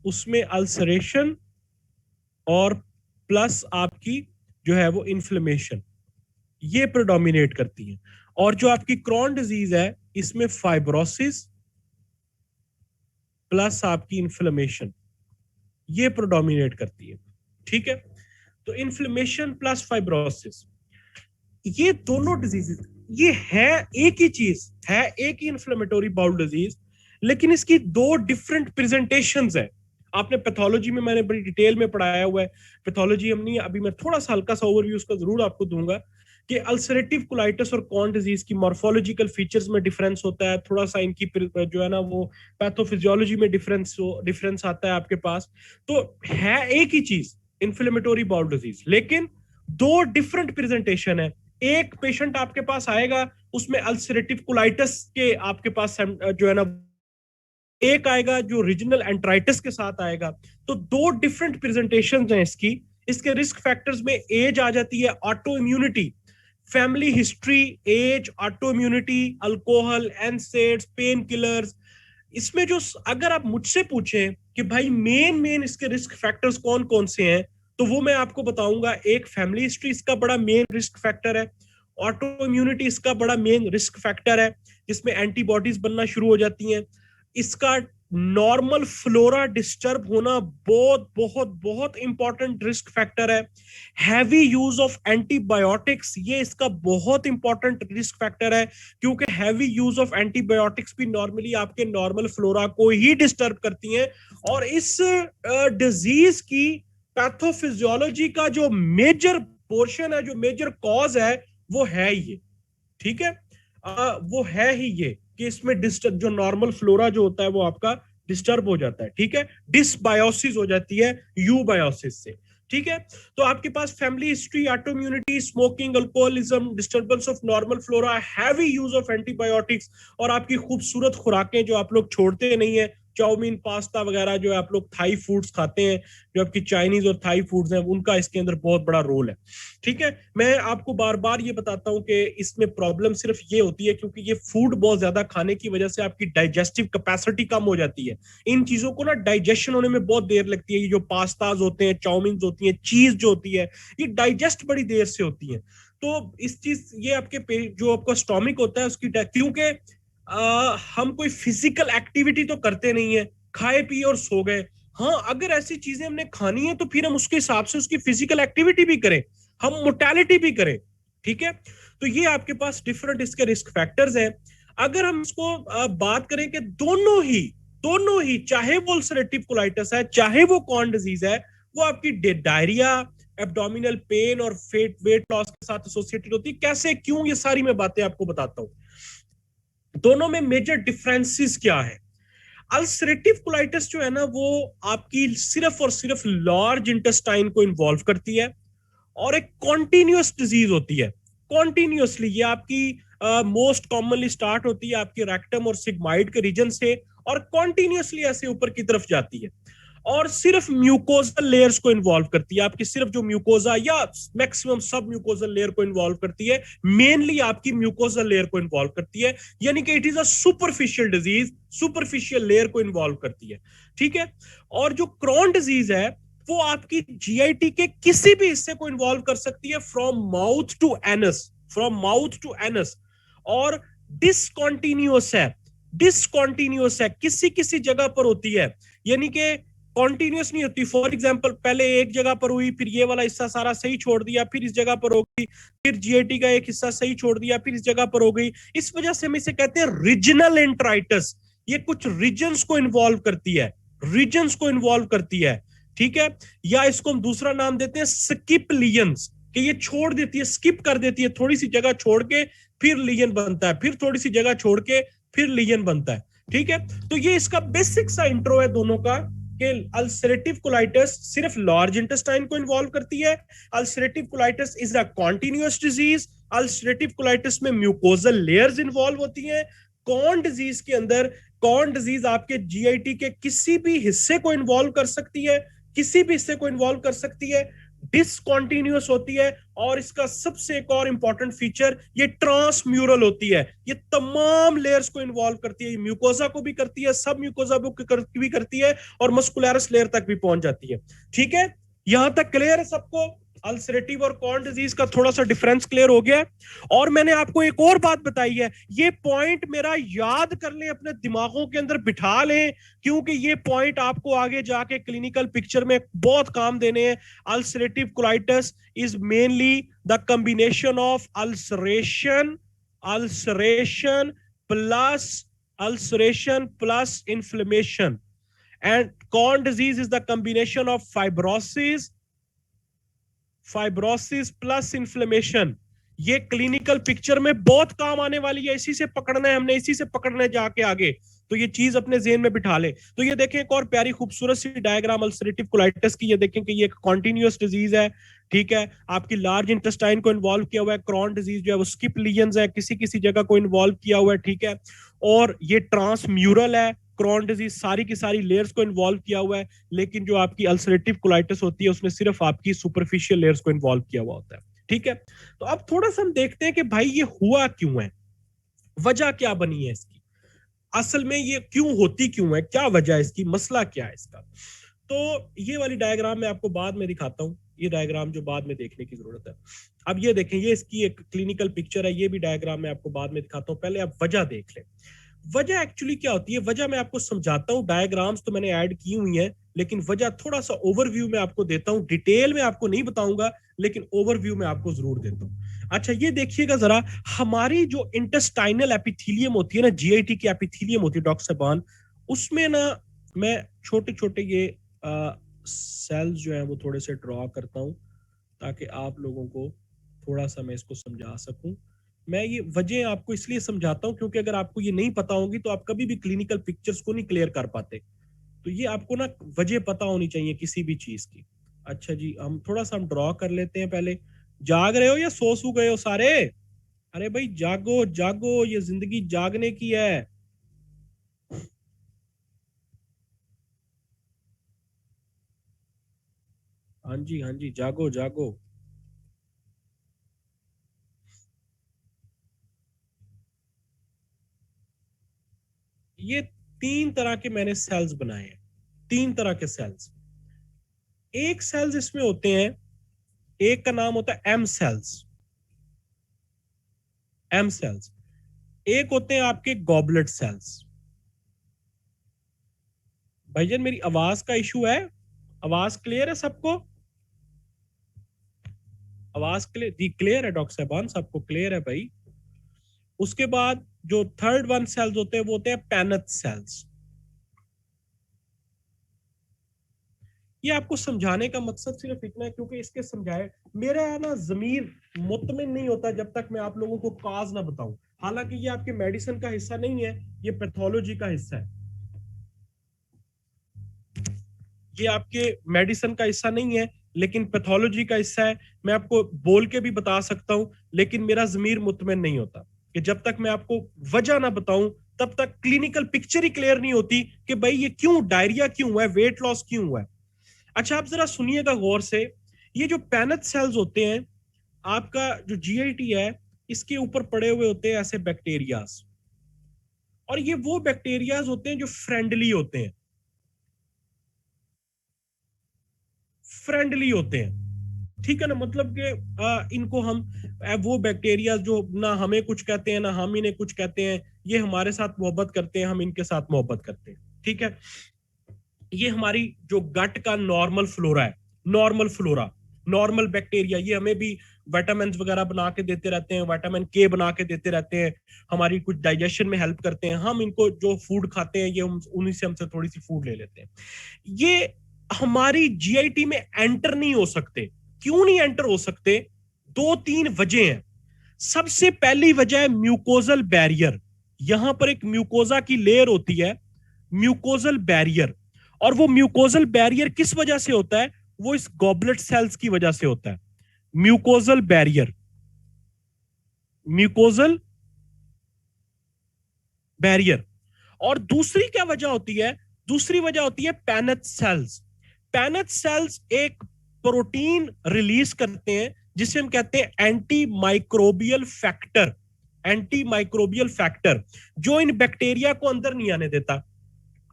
उसमें अल्सरेशन और प्लस आपकी जो है वो इन्फ्लेमेशन, ये प्रोडोमिनेट करती है। और जो आपकी क्रॉन डिजीज है इसमें फाइब्रोसिस प्लस आपकी इन्फ्लेमेशन, ये प्रोडोमिनेट करती है। ठीक है, तो इन्फ्लेमेशन प्लस फाइब्रोसिस, ये दोनों डिजीजेस, ये है एक ही चीज, है एक ही इन्फ्लेमेटरी बाउल डिजीज, लेकिन इसकी दो डिफरेंट प्रेजेंटेशंस है। आपने पैथोलॉजी में मैंने बड़ी डिटेल में पढ़ाया हुआ है, पैथोलॉजी हम नहीं, अभी मैं थोड़ा सा हल्का सा ओवरव्यू उसका जरूर आपको दूंगा कि अल्सरेटिव कोलाइटिस और कॉन डिजीज की मॉर्फोलॉजिकल फीचर्स में डिफरेंस होता है, थोड़ा सा इनकी जो है ना वो पैथोफिजियोलॉजी में डिफरेंस आता है आपके पास। तो है एक ही चीज इन्फ्लेमेटरी बाउल डिजीज, लेकिन दो डिफरेंट प्रेजेंटेशन है। एक पेशेंट आपके पास आएगा उसमें अल्सरेटिव कोलाइटिस के आपके पास जो है ना, एक आएगा जो रीजनल एंट्राइटिस के साथ आएगा। तो दो डिफरेंट प्रेजेंटेशंस हैं इसकी। इसके रिस्क फैक्टर्स में एज आ जाती है, auto immunity, family history, age, auto immunity, alcohol, NSAIDs, pain killers. इसमें जो अगर आप मुझसे पूछें कि भाई मेन इसके रिस्क फैक्टर्स कौन कौन से हैं, तो वो मैं आपको बताऊंगा। एक, फैमिली हिस्ट्री इसका बड़ा मेन रिस्क फैक्टर है। ऑटो इम्यूनिटी इसका बड़ा मेन रिस्क फैक्टर है, जिसमें एंटीबॉडीज बनना शुरू हो जाती हैं। इसका नॉर्मल फ्लोरा डिस्टर्ब होना बहुत बहुत बहुत इंपॉर्टेंट रिस्क फैक्टर है। हैवी यूज ऑफ एंटीबायोटिक्स, ये इसका बहुत इंपॉर्टेंट रिस्क फैक्टर है, क्योंकि हैवी यूज ऑफ एंटीबायोटिक्स भी नॉर्मली आपके नॉर्मल फ्लोरा को ही डिस्टर्ब करती हैं। और इस डिजीज की पैथोफिजियोलॉजी का जो मेजर पोर्शन है, जो मेजर कॉज है, वो है ये। ठीक है, वो है ही ये कि इसमें डिस्टर्ब, जो नॉर्मल फ्लोरा जो होता है वो आपका डिस्टर्ब हो जाता है। ठीक है, डिसबायोसिस हो जाती है यूबायोसिस से। ठीक है, तो आपके पास family history, autoimmunity, smoking, alcoholism, disturbance of normal flora, heavy use of antibiotics, और आपकी खूबसूरत खुराकें जो आप लोग छोड़ते नहीं है, चाउमीन, पास्ता वगैरह जो आप लोग थाई फूड्स खाते हैं, जो आपकी चाइनीज और थाई फूड्स हैं, उनका इसके अंदर बहुत बड़ा रोल है। ठीक है, मैं आपको बार बार ये बताता हूं कि इसमें प्रॉब्लम सिर्फ ये होती है क्योंकि ये फूड बहुत ज्यादा खाने की वजह से आपकी डाइजेस्टिव कैपेसिटी कम हो जाती है। इन चीजों को ना डाइजेशन होने में बहुत देर लगती है। ये जो पास्ताज होते हैं, चाउमीन होती है, चीज जो होती है, ये डाइजेस्ट बड़ी देर से होती है। तो इस चीज, ये आपके जो आपका स्टोमिक होता है उसकी, क्योंकि हम कोई फिजिकल एक्टिविटी तो करते नहीं है, खाए पिए और सो गए। हाँ, अगर ऐसी चीजें हमने खानी है तो फिर हम उसके हिसाब से उसकी फिजिकल एक्टिविटी भी करें, हम मोर्टेलिटी भी करें। ठीक है, तो ये आपके पास डिफरेंट इसके रिस्क फैक्टर्स हैं। अगर हम इसको बात करें कि दोनों ही चाहे वो अल्सरेटिव कोलाइटिस है, चाहे वो कॉर्न डिजीज है, वो आपकी डायरिया, एब्डोमिनल पेन और वेट लॉस के साथ एसोसिएटेड होती है। कैसे, क्यों, ये सारी मैं बातें आपको बताता हूं। दोनों में मेजर डिफरेंसेस क्या है। अल्सरेटिव कोलाइटिस जो है ना, वो आपकी सिर्फ और सिर्फ लार्ज इंटेस्टाइन को इन्वॉल्व करती है और एक कॉन्टिन्यूअस डिजीज होती है। कॉन्टिन्यूअसली ये आपकी मोस्ट कॉमनली स्टार्ट होती है आपके रेक्टम और सिग्माइड के रीजन से, और कॉन्टिन्यूअसली ऐसे ऊपर की तरफ जाती है, और सिर्फ म्यूकोजल लेयर्स को इन्वॉल्व करती है। आपकी सिर्फ जो म्यूकोजा या मैक्सिमम सब म्यूकोजल लेयर को इन्वॉल्व करती है, मेनली आपकी म्यूकोजल लेयर को इन्वॉल्व करती है, यानी कि it is a superficial disease, superficial layer को इन्वॉल्व करती है। ठीक है, और जो क्रॉन डिजीज है वो आपकी जीआईटी के किसी भी हिस्से को इन्वॉल्व कर सकती है, from mouth to anus, from mouth to anus, और डिसकॉन्टिन्यूअस है, डिसकॉन्टिन्यूअस है, किसी किसी जगह पर होती है, यानी कि कॉन्टिन्यूअस नहीं होती। फॉर एग्जाम्पल, पहले एक जगह पर हुई, फिर ये वाला हिस्सा सारा सही छोड़ दिया, फिर इस जगह पर हो गई, फिर जीआईटी का एक हिस्सा सही छोड़ दिया, फिर इस जगह पर हो गई। इस वजह से हम इसे कहते हैं रीजनल एंट्राइटिस। ये कुछ रीजन्स को इन्वॉल्व करती है, रीजन्स को इन्वॉल्व करती है। ठीक है, या इसको हम दूसरा नाम देते हैं स्किप लीजन्स, कि ये छोड़ देती है, स्किप कर देती है, थोड़ी सी जगह छोड़ के फिर लीजन बनता है, फिर थोड़ी सी जगह छोड़ के फिर लीजन बनता है। ठीक है, तो ये इसका बेसिक सा इंट्रो है दोनों का, कि अल्सरेटिव कोलाइटिस सिर्फ लार्ज इंटेस्टाइन को इन्वॉल्व करती है। Ulcerative colitis is a continuous disease. Ulcerative colitis में म्यूकोजल लेयर्स इन्वॉल्व होती हैं। कॉर्न डिजीज के अंदर, कॉर्न डिजीज आपके जीआईटी के किसी भी हिस्से को इन्वॉल्व कर सकती है, किसी भी हिस्से को इन्वॉल्व कर सकती है। डिसकॉन्टिन्यूअस होती है, और इसका सबसे एक और इंपॉर्टेंट फीचर ये ट्रांसम्यूरल होती है। ये तमाम लेयर्स को इन्वॉल्व करती है, म्यूकोजा को भी करती है, सब म्यूकोजा भी करती है, और मस्कुलरस लेयर तक भी पहुंच जाती है। ठीक है, यहां तक क्लियर है सबको? अल्सरेटिव और कॉर्न डिजीज का थोड़ा सा डिफरेंस क्लियर हो गया। और मैंने आपको एक और बात बताई है, ये पॉइंट मेरा याद कर लें, अपने दिमागों के अंदर बिठा लें, क्योंकि ये पॉइंट आपको आगे जाके क्लिनिकल पिक्चर में बहुत काम देने हैं। Ulcerative colitis is mainly the combination of ulceration plus inflammation, and Crohn's disease is the combination of fibrosis plus inflammation। ये क्लिनिकल पिक्चर में बहुत काम आने वाली है, इसी से पकड़ना है हमने, इसी से पकड़ना है जाके आगे। तो ये चीज अपने ज़हन में बिठा ले। तो ये देखें एक और प्यारी खूबसूरत सी डायग्राम अल्सरेटिव कोलाइटिस की। ये देखें कि ये एक कॉन्टिन्यूअस डिजीज है, ठीक है, आपकी लार्ज इंटेस्टाइन को इन्वॉल्व किया हुआ है। क्रॉन डिजीज जो है वो स्किप लीजन्स है, किसी किसी जगह को इन्वॉल्व किया हुआ है, ठीक है, और ये ट्रांसम्यूरल है। क्रॉन डिजीज सारी की सारी लेयर्स को इन्वॉल्व किया हुआ है, लेकिन जो आपकी अल्सरेटिव कोलाइटिस होती है उसने सिर्फ आपकी सुपरफिशियल लेयर्स को इन्वॉल्व किया हुआ होता है। ठीक है, तो अब थोड़ा सा हम देखते हैं कि भाई ये हुआ क्यों है, वजह क्या बनी है इसकी, असल में ये क्यों होती क्यों है, क्या वजह है इसकी, मसला क्या है इसका। तो ये वाली डायग्राम मैं आपको बाद में दिखाता हूं, ये डायग्राम जो बाद में देखने की जरूरत है। अब ये देखें, ये इसकी एक क्लिनिकल पिक्चर है, ये भी डायग्राम मैं आपको बाद में दिखाता हूं, पहले आप वजह देख लें। वजह एक्चुअली क्या होती है, वजह मैं आपको समझाता हूं, डायग्राम्स तो मैंने ऐड की हुई हैं, लेकिन वजह थोड़ा सा ओवरव्यू में आपको देता हूं, डिटेल में आपको नहीं बताऊंगा, लेकिन ओवरव्यू में आपको जरूर देता हूं। अच्छा ये देखिएगा जरा, हमारी जो इंटेस्टाइनल एपिथेलियम होती है ना, जीआईटी की एपिथेलियम होती है डॉक्टर साहबान, उसमें ना मैं छोटे छोटे ये सेल्स जो है वो थोड़े से ड्रॉ करता हूं, ताकि आप लोगों को थोड़ा सा मैं इसको समझा सकूं। मैं ये वजह आपको इसलिए समझाता हूं क्योंकि अगर आपको ये नहीं पता होगी तो आप कभी भी क्लिनिकल पिक्चर्स को नहीं क्लियर कर पाते। तो ये आपको ना वजह पता होनी चाहिए किसी भी चीज की। अच्छा जी, हम थोड़ा सा हम ड्रॉ कर लेते हैं पहले। जाग रहे हो या सो गए हो सारे? अरे भाई जागो जागो, ये जिंदगी जागने की है। हाँ जी हाँ जी, जागो जागो। ये तीन तरह के मैंने सेल्स बनाए हैं, तीन तरह के सेल्स। एक सेल्स इसमें होते हैं, एक का नाम होता है एम सेल्स, एम सेल्स। एक होते हैं आपके गॉबलेट सेल्स। भाईजान मेरी आवाज का इशू है? आवाज क्लियर है सबको? आवाज क्लियर जी, क्लियर है डॉक्टर साहबान, सबको क्लियर है भाई? उसके बाद जो थर्ड वन सेल्स होते हैं वो होते हैं पैनथ सेल्स। ये आपको समझाने का मकसद सिर्फ इतना है क्योंकि इसके समझाए मेरा है ना जमीर मुतमिन नहीं होता जब तक मैं आप लोगों को काज ना बताऊं। हालांकि ये आपके मेडिसिन का हिस्सा नहीं है, ये पैथोलॉजी का हिस्सा है, ये आपके मेडिसिन का हिस्सा नहीं है लेकिन पैथोलॉजी का हिस्सा है। मैं आपको बोल के भी बता सकता हूं, लेकिन मेरा जमीर मुतमिन नहीं होता कि जब तक मैं आपको वजह ना बताऊं तब तक क्लिनिकल पिक्चर ही क्लियर नहीं होती कि भाई ये क्यों डायरिया क्यों हुआ है, वेट लॉस क्यों हुआ है। अच्छा आप जरा सुनिएगा गौर से, ये जो पैनथ सेल्स होते हैं, आपका जो जीआईटी है इसके ऊपर पड़े हुए होते हैं ऐसे बैक्टीरियाज, और ये वो बैक्टीरियाज होते हैं जो फ्रेंडली होते हैं, फ्रेंडली होते हैं, ठीक है ना, मतलब कि इनको हम वो बैक्टीरिया जो ना हमें कुछ कहते हैं ना हम इन्हें कुछ कहते हैं, ये हमारे साथ मोहब्बत करते हैं, हम इनके साथ मोहब्बत करते हैं, ठीक है। ये हमारी जो गट का नॉर्मल फ्लोरा है, नॉर्मल फ्लोरा, नॉर्मल बैक्टीरिया, ये हमें भी विटामिन वगैरह बना के देते रहते हैं, विटामिन के बना के देते रहते हैं, हमारी कुछ डाइजेशन में हेल्प करते हैं। हम इनको जो फूड खाते हैं ये उन्हीं से हमसे थोड़ी सी फूड ले लेते हैं। ये हमारी जीआईटी में एंटर नहीं हो सकते। क्यों नहीं एंटर हो सकते? दो तीन वजह हैं। सबसे पहली वजह है म्यूकोजल बैरियर। यहां पर एक म्यूकोजा की लेयर होती है, म्यूकोजल बैरियर, और वो म्यूकोजल बैरियर किस वजह से होता है? वो इस गॉबलेट सेल्स की वजह से होता है, म्यूकोजल बैरियर, म्यूकोजल बैरियर। और दूसरी क्या वजह होती है? दूसरी वजह होती है पैनथ सेल्स। पैनथ सेल्स एक प्रोटीन रिलीज करते हैं जिसे हम कहते हैं anti microbial factor, anti microbial factor, जो इन बैक्टीरिया को अंदर नहीं आने देता।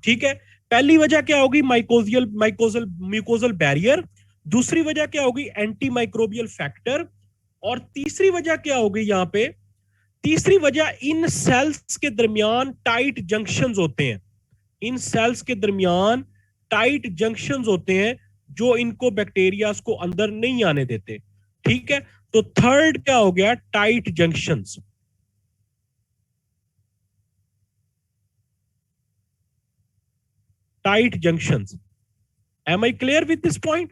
ठीक है, पहली वजह क्या होगी? Mucosal barrier. दूसरी वजह क्या होगी? Anti microbial factor. और तीसरी वजह क्या होगी? यहां पे तीसरी वजह, इन सेल्स के दरमियान टाइट जंक्शंस होते हैं, इन सेल्स के दरमियान टाइट जंक्शंस होते हैं जो इनको बैक्टीरियाज को अंदर नहीं आने देते। ठीक है, तो थर्ड क्या हो गया? Tight junctions. Tight junctions. Am I clear with this point?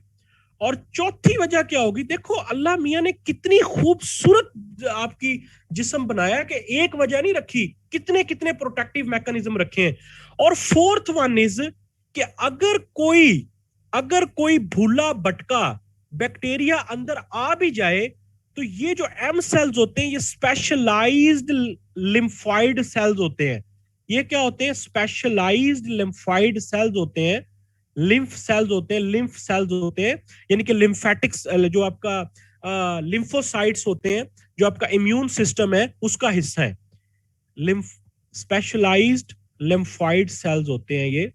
और चौथी वजह क्या होगी? देखो अल्लाह मियां ने कितनी खूबसूरत आपकी जिस्म बनाया कि एक वजह नहीं रखी, कितने कितने प्रोटेक्टिव मैकेनिज्म रखे हैं। और फोर्थ वन इज कि अगर कोई भूला भटका बैक्टीरिया अंदर आ भी जाए तो ये जो एम सेल्स होते हैं ये स्पेशलाइज्ड लिम्फाइड सेल्स होते हैं। ये क्या होते हैं? स्पेशलाइज्ड लिम्फाइड सेल्स होते हैं, लिम्फ सेल्स होते हैं, लिम्फ सेल्स होते हैं, यानी कि लिम्फेटिक्स, जो आपका लिम्फोसाइट्स होते हैं, जो आपका इम्यून सिस्टम है उसका हिस्सा है। लिम्फ स्पेशलाइज्ड लिम्फाइड सेल्स होते हैं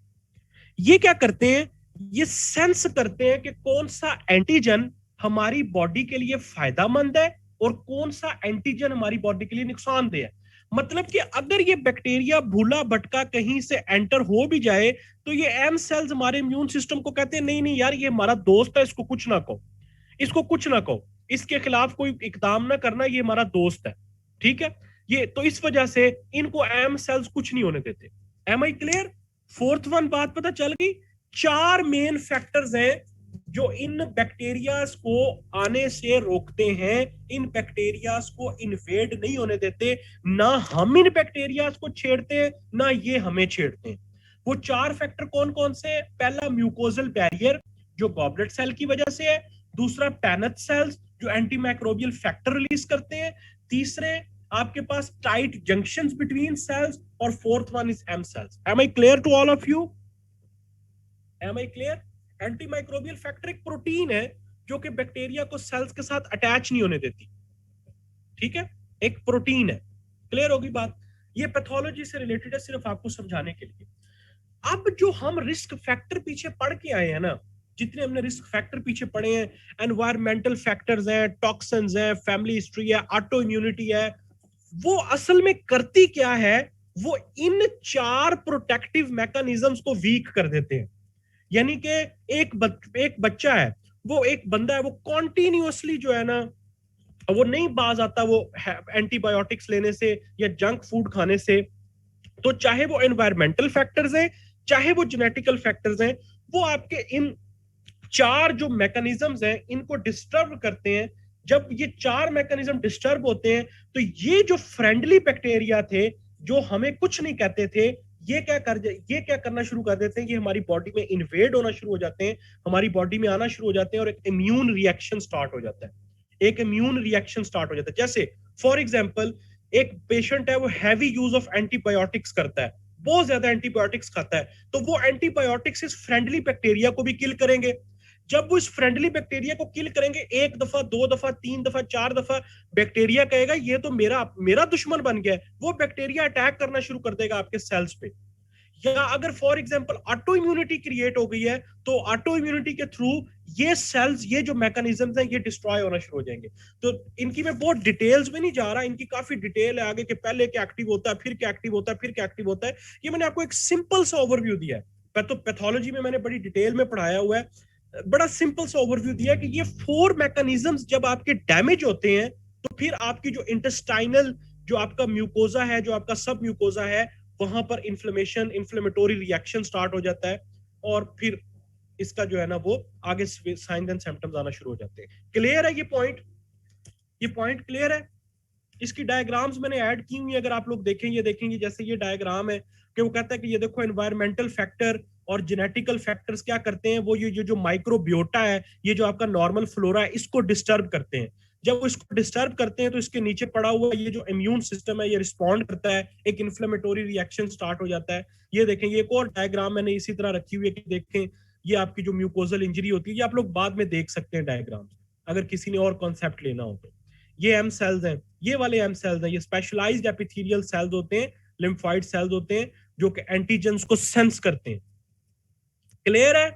ये क्या करते हैं? ये सेंस करते हैं कि कौन सा एंटीजन हमारी बॉडी के लिए फायदेमंद है और कौन सा एंटीजन हमारी बॉडी के लिए नुकसानदेह है। मतलब कि अगर ये बैक्टीरिया भूला भटका कहीं से एंटर हो भी जाए तो ये एम सेल्स हमारे इम्यून सिस्टम को कहते हैं नहीं नहीं यार, ये हमारा दोस्त है, इसको कुछ ना कहो, इसको कुछ ना कहो, इसके खिलाफ कोई इकदाम ना करना, ये हमारा दोस्त है। ठीक है, ये तो इस वजह से इनको एम सेल्स कुछ नहीं होने देते। Am I clear? Fourth one बात पता चल गई? चार मेन फैक्टर्स हैं जो इन बैक्टीरियाज को आने से रोकते हैं, इन बैक्टीरियाज को इन्वेड नहीं होने देते, ना हम इन बैक्टीरियाज को छेड़ते हैं ना ये हमें छेड़ते हैं। वो चार फैक्टर कौन कौन से हैं? पहला म्यूकोजल बैरियर जो गॉबलेट सेल की वजह से है, दूसरा पैनथ सेल्स जो एंटी माइक्रोबियल फैक्टर रिलीज करते हैं, तीसरे आपके पास टाइट जंक्शंस बिटवीन सेल्स, और fourth one is M cells. Am I clear to all of you? Am I clear? Anti microbial factor एक प्रोटीन है जो कि बैक्टीरिया को सेल्स के साथ अटैच नहीं होने देती। ठीक है, एक प्रोटीन है। क्लियर होगी बात? ये पैथोलॉजी से रिलेटेड है, सिर्फ आपको समझाने के लिए। अब जो हम रिस्क फैक्टर पीछे पढ़ के आए हैं ना, जितने हमने रिस्क फैक्टर पीछे पढ़े हैं, एनवायरमेंटल फैक्टर्स हैं, टॉक्सिन्स हैं, फैमिली हिस्ट्री है, ऑटो इम्यूनिटी है, वो असल में करती क्या है? वो इन चार प्रोटेक्टिव मैकेनिज्म्स को वीक कर देते हैं। यानी कि एक बच्चा है, वो एक बंदा है, वो कॉन्टिन्यूअसली जो है ना, वो नहीं बाज आता वो एंटीबायोटिक्स लेने से या जंक फूड खाने से। तो चाहे वो एनवायरमेंटल फैक्टर्स हैं, चाहे वो जेनेटिकल फैक्टर्स हैं, वो आपके इन चार जो मैकेनिज्म्स हैं इनको डिस्टर्ब करते हैं। जब ये चार मैकेनिज्म डिस्टर्ब होते हैं तो ये जो फ्रेंडली बैक्टीरिया थे जो हमें कुछ नहीं कहते थे, ये क्या करना शुरू कर देते हैं? ये हमारी बॉडी में इन्वेड होना शुरू हो जाते हैं, हमारी बॉडी में आना शुरू हो जाते हैं, और एक इम्यून रिएक्शन स्टार्ट हो जाता है। एक इम्यून रिएक्शन स्टार्ट हो जाता है। जैसे फॉर एग्जांपल एक पेशेंट है, वो हैवी यूज ऑफ एंटीबायोटिक्स करता है, बहुत ज्यादा एंटीबायोटिक्स खाता है, तो वो एंटीबायोटिक्स इस फ्रेंडली बैक्टीरिया को भी किल करेंगे। जब वो इस फ्रेंडली बैक्टीरिया को किल करेंगे, एक दफा, दो दफा, तीन दफा, चार दफा, बैक्टीरिया कहेगा ये तो मेरा दुश्मन बन गया है, वो बैक्टीरिया अटैक करना शुरू कर देगा आपके सेल्स पे। या अगर for example auto immunity create हो गई है तो ऑटो इम्यूनिटी के थ्रू ये सेल्स, ये जो मैकेनिज्म्स हैं, ये डिस्ट्रॉय होना शुरू हो जाएंगे। तो इनकी मैं बहुत डिटेल्स में नहीं जा रहा, इनकी काफी डिटेल है आगे कि पहले क्या एक्टिव होता है, फिर क्या एक्टिव होता है, फिर क्या एक्टिव होता है। ये मैंने आपको एक सिंपल सा ओवरव्यू दिया है। तो पैथोलॉजी में मैंने बड़ी डिटेल में पढ़ाया हुआ है, बड़ा सिंपल सा ओवरव्यू दिया कि ये फोर मैकेनिज्म्स जब आपके डैमेज होते हैं तो फिर आपकी जो इंटेस्टाइनल, जो आपका म्यूकोजा है, जो आपका सब म्यूकोजा है, वहां पर इन्फ्लेमेशन, इन्फ्लेमेटोरी रिएक्शन स्टार्ट हो जाता है, और फिर इसका जो है ना वो आगे साइंस एंड सिम्टम्स आना शुरू हो जाते हैं। क्लियर है ये पॉइंट? ये पॉइंट क्लियर है? इसकी डायग्राम्स मैंने ऐड की हुई, अगर आप लोग देखेंगे जैसे ये डायग्राम है कि वो कहता है कि ये देखो एनवायरमेंटल फैक्टर और जेनेटिकल फैक्टर्स क्या करते हैं, वो ये जो माइक्रोबियोटा है, ये जो आपका नॉर्मल फ्लोरा है, इसको डिस्टर्ब करते हैं। जब वो इसको डिस्टर्ब करते हैं तो इसके नीचे पड़ा हुआ ये जो इम्यून सिस्टम है ये रिस्पॉन्ड करता है, एक इन्फ्लेमेटोरी रिएक्शन स्टार्ट हो जाता है। ये देखें, ये एक और डायग्राम मैंने इसी तरह रखी हुई है कि देखें ये आपकी जो म्यूकोजल इंजरी होती है, ये आप लोग बाद में देख सकते हैं डायग्राम, अगर किसी ने और कॉन्सेप्ट लेना हो तो। ये एम सेल्स हैं, ये वाले एम सेल्स हैं, ये स्पेशलाइज्ड एपिथेलियल सेल्स होते हैं, लिम्फोइड सेल्स होते हैं जो कि एंटीजेंस को सेंस करते हैं। क्लियर है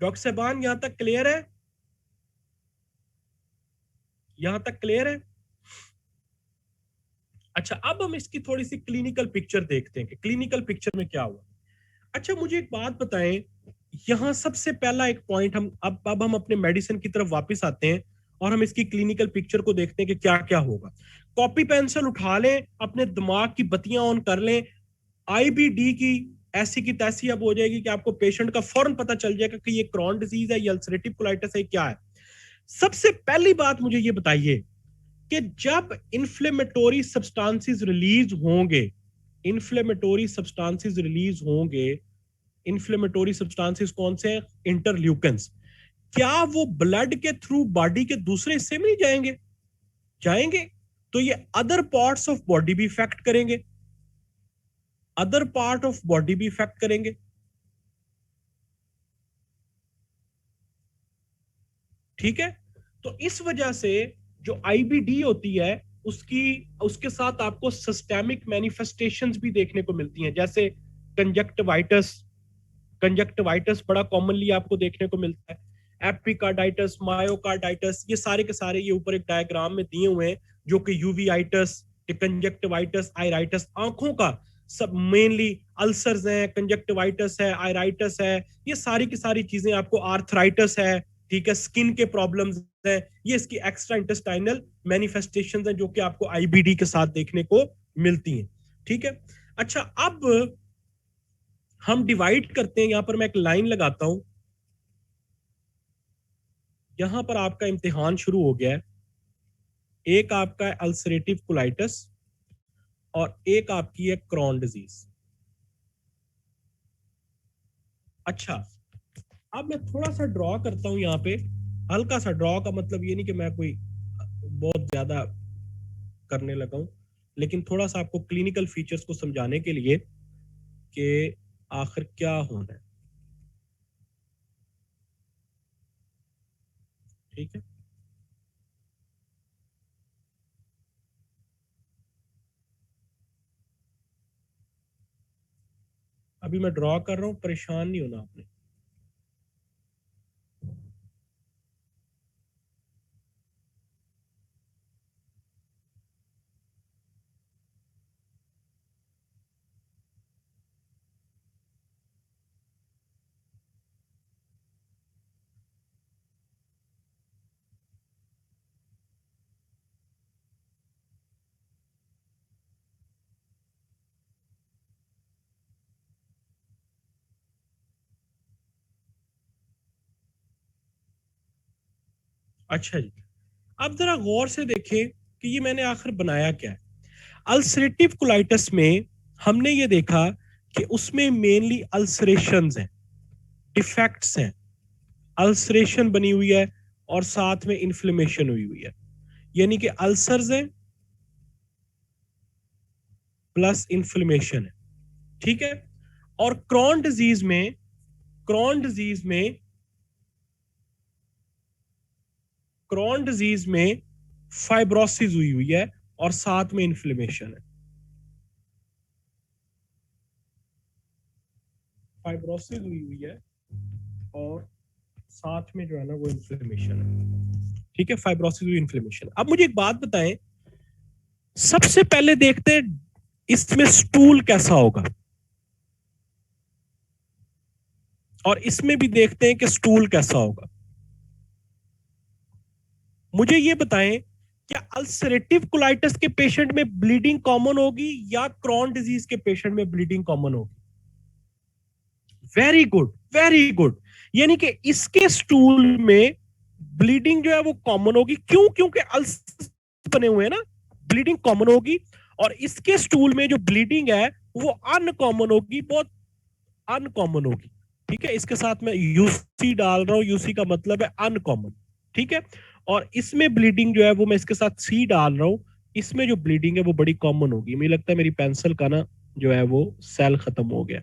डॉक्टर साहबान? यहां तक क्लियर है? यहां तक क्लियर है? अच्छा, अब हम इसकी थोड़ी सी क्लिनिकल पिक्चर देखते हैं कि क्लिनिकल पिक्चर में क्या हुआ। अच्छा, मुझे एक बात बताएं, यहां सबसे पहला एक पॉइंट, हम अब हम अपने मेडिसिन की तरफ वापस आते हैं और हम इसकी क्लिनिकल पिक्चर को देखते हैं कि क्या क्या होगा। कॉपी पेंसिल उठा लें, अपने दिमाग की बत्तियां ऑन कर लें। आईबीडी की ऐसी की तैसी अब हो जाएगी कि आपको पेशेंट का फौरन पता चल जाएगा कि ये क्रॉन डिजीज है, ये अल्सरेटिव कोलाइटिस है, क्या है। सबसे पहली बात मुझे ये बताइए कि जब इन्फ्लेमेटोरी सब्सटेंसेस रिलीज होंगे, इन्फ्लेमेटोरी सब्सटेंसेस रिलीज होंगे, इन्फ्लेमेटोरी सब्सटेंसेस कौन से हैं? इंटरल्यूकेंस। क्या वो ब्लड के थ्रू बॉडी के दूसरे हिस्से में नहीं जाएंगे? जाएंगे। तो ये अदर पार्ट्स ऑफ बॉडी भी इफेक्ट करेंगे, अदर पार्ट ऑफ बॉडी भी इफेक्ट करेंगे। ठीक है, तो इस वजह से जो आईबीडी होती है उसके साथ आपको सिस्टेमिक मैनिफेस्टेशंस भी देखने को मिलती हैं, जैसे कंजक्टिवाइटिस। कंजक्टिवाइटिस बड़ा कॉमनली आपको देखने को मिलता है। एपिकार्डाइटिस, मायोकार्डाइटिस, ये सारे के सारे ये ऊपर एक डायग्राम में दिए हुए हैं, जो कि यूवीआइटिस, कंजक्टिवाइटिस, आयराइटिस, आंखों का सब मेनली अल्सर्स हैं, कंजक्टिवाइटिस है, आयराइटिस है, ये सारी की सारी चीजें आपको, आर्थराइटिस है, ठीक है, स्किन के प्रॉब्लम्स हैं, ये इसकी एक्स्ट्रा इंटेस्टाइनल मैनिफेस्टेशंस हैं जो कि आपको आईबीडी के साथ देखने को मिलती हैं। ठीक है, अच्छा, अब हम डिवाइड करते हैं, यहां पर मैं एक लाइन लगाता हूं, यहां पर आपका इम्तिहान शुरू हो गया है। एक आपका है अल्सरेटिव कोलाइटिस और एक आपकी है क्रॉन डिजीज। अच्छा, अब मैं थोड़ा सा ड्रॉ करता हूं यहां पे, हल्का सा ड्रॉ का मतलब ये नहीं कि मैं कोई बहुत ज्यादा करने लगा हूं, लेकिन थोड़ा सा आपको क्लिनिकल फीचर्स को समझाने के लिए कि आखिर क्या होना है। ठीक है, अभी मैं ड्रॉ कर रहा हूं, परेशान नहीं होना आपने। अच्छा जी, अब जरा गौर से देखें कि ये मैंने आखिर बनाया क्या है। अल्सरेटिव कोलाइटिस में हमने ये देखा कि उसमें मेनली अल्सरेशंस हैं, डिफेक्ट्स हैं, अल्सरेशन बनी हुई है और साथ में इन्फ्लेमेशन हुई हुई है, यानी कि अल्सर्स हैं प्लस इन्फ्लेमेशन है। ठीक है, और क्रॉन डिजीज में, क्रॉन डिजीज में, क्रॉन डिजीज में फाइब्रोसिस हुई हुई है और साथ में इन्फ्लेमेशन है। फाइब्रोसिस हुई हुई है और साथ में जो है ना वो इन्फ्लेमेशन है। ठीक है, फाइब्रोसिस हुई, इन्फ्लेमेशन। अब मुझे एक बात बताएं, सबसे पहले देखते हैं इसमें स्टूल कैसा होगा, और इसमें भी देखते हैं कि स्टूल कैसा होगा। मुझे ये बताएं, क्या अल्सरेटिव कोलाइटिस के पेशेंट में ब्लीडिंग कॉमन होगी या क्रॉन डिजीज के पेशेंट में ब्लीडिंग कॉमन होगी? Very good, very good. यानी कि इसके स्टूल में ब्लीडिंग जो है वो कॉमन होगी। क्यों? क्योंकि अल्सर बने हुए हैं ना, ब्लीडिंग कॉमन होगी। और इसके स्टूल में जो ब्लीडिंग है वो अनकॉमन होगी, बहुत अनकॉमन होगी। ठीक है, इसके साथ मैं यूसी डाल रहा हूं, यूसी का मतलब है अनकॉमन। ठीक है, और इसमें ब्लीडिंग जो है वो मैं इसके साथ सी डाल रहा हूं, इसमें जो ब्लीडिंग है वो बड़ी कॉमन होगी। मुझे लगता है मेरी पेंसिल का ना जो है वो सेल खत्म हो गया।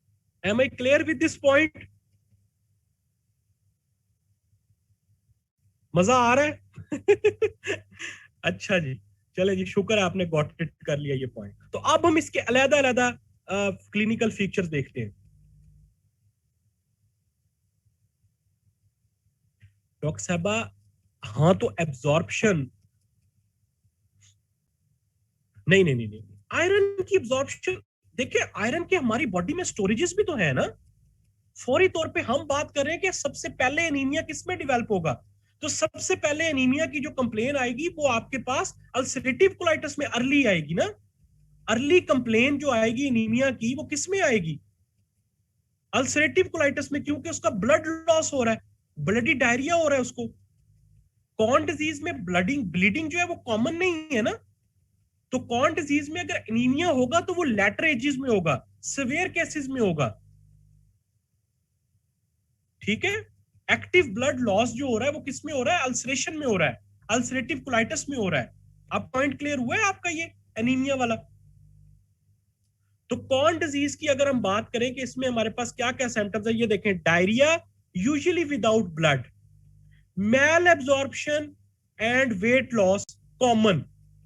Am I clear with this point? मजा आ रहा है? अच्छा जी, चले जी, शुक्र है आपने गॉट इट कर लिया ये पॉइंट। तो अब हम इसके अलग अलग क्लिनिकल फीचर्स देखते हैं। डॉक्टर साहबा, हाँ तो एब्जॉर्प्शन, नहीं नहीं नहीं नहीं, आयरन की एब्जॉर्प्शन, देखिए आयरन के हमारी बॉडी में स्टोरेजेस भी तो है ना। फौरी तौर पे हम बात कर रहे हैं कि सबसे पहले एनीमिया किस में डेवलप होगा, तो सबसे पहले एनीमिया की जो कंप्लेन आएगी वो आपके पास अल्सरेटिव कोलाइटिस में अर्ली आएगी ना। अर्ली कंप्लेन जो आएगी एनीमिया की वो किस में आएगी? अल्सरेटिव कोलाइटिस में, क्योंकि उसका ब्लड लॉस हो रहा है, ब्लडी डायरिया हो रहा है उसको। कॉर्न डिजीज में ब्लडिंग ब्लीडिंग जो है वो कॉमन नहीं है ना। तो कॉर्न डिजीज में अगर एनीमिया होगा तो वो लेटर एजेस में होगा, सिवियर केसेस में होगा। ठीक है, एक्टिव ब्लड लॉस जो हो रहा है वो किस में हो रहा है? अल्सरेशन में हो रहा है, अल्सरेटिव कोलाइटिस में हो रहा है। अब पॉइंट क्लियर हुआ है आपका ये एनीमिया वाला? तो कॉर्न डिजीज की अगर हम बात करें कि इसमें हमारे पास क्या क्या सिम्टम्स है, ये देखें, diarrhoea usually without blood, malabsorption and weight loss common.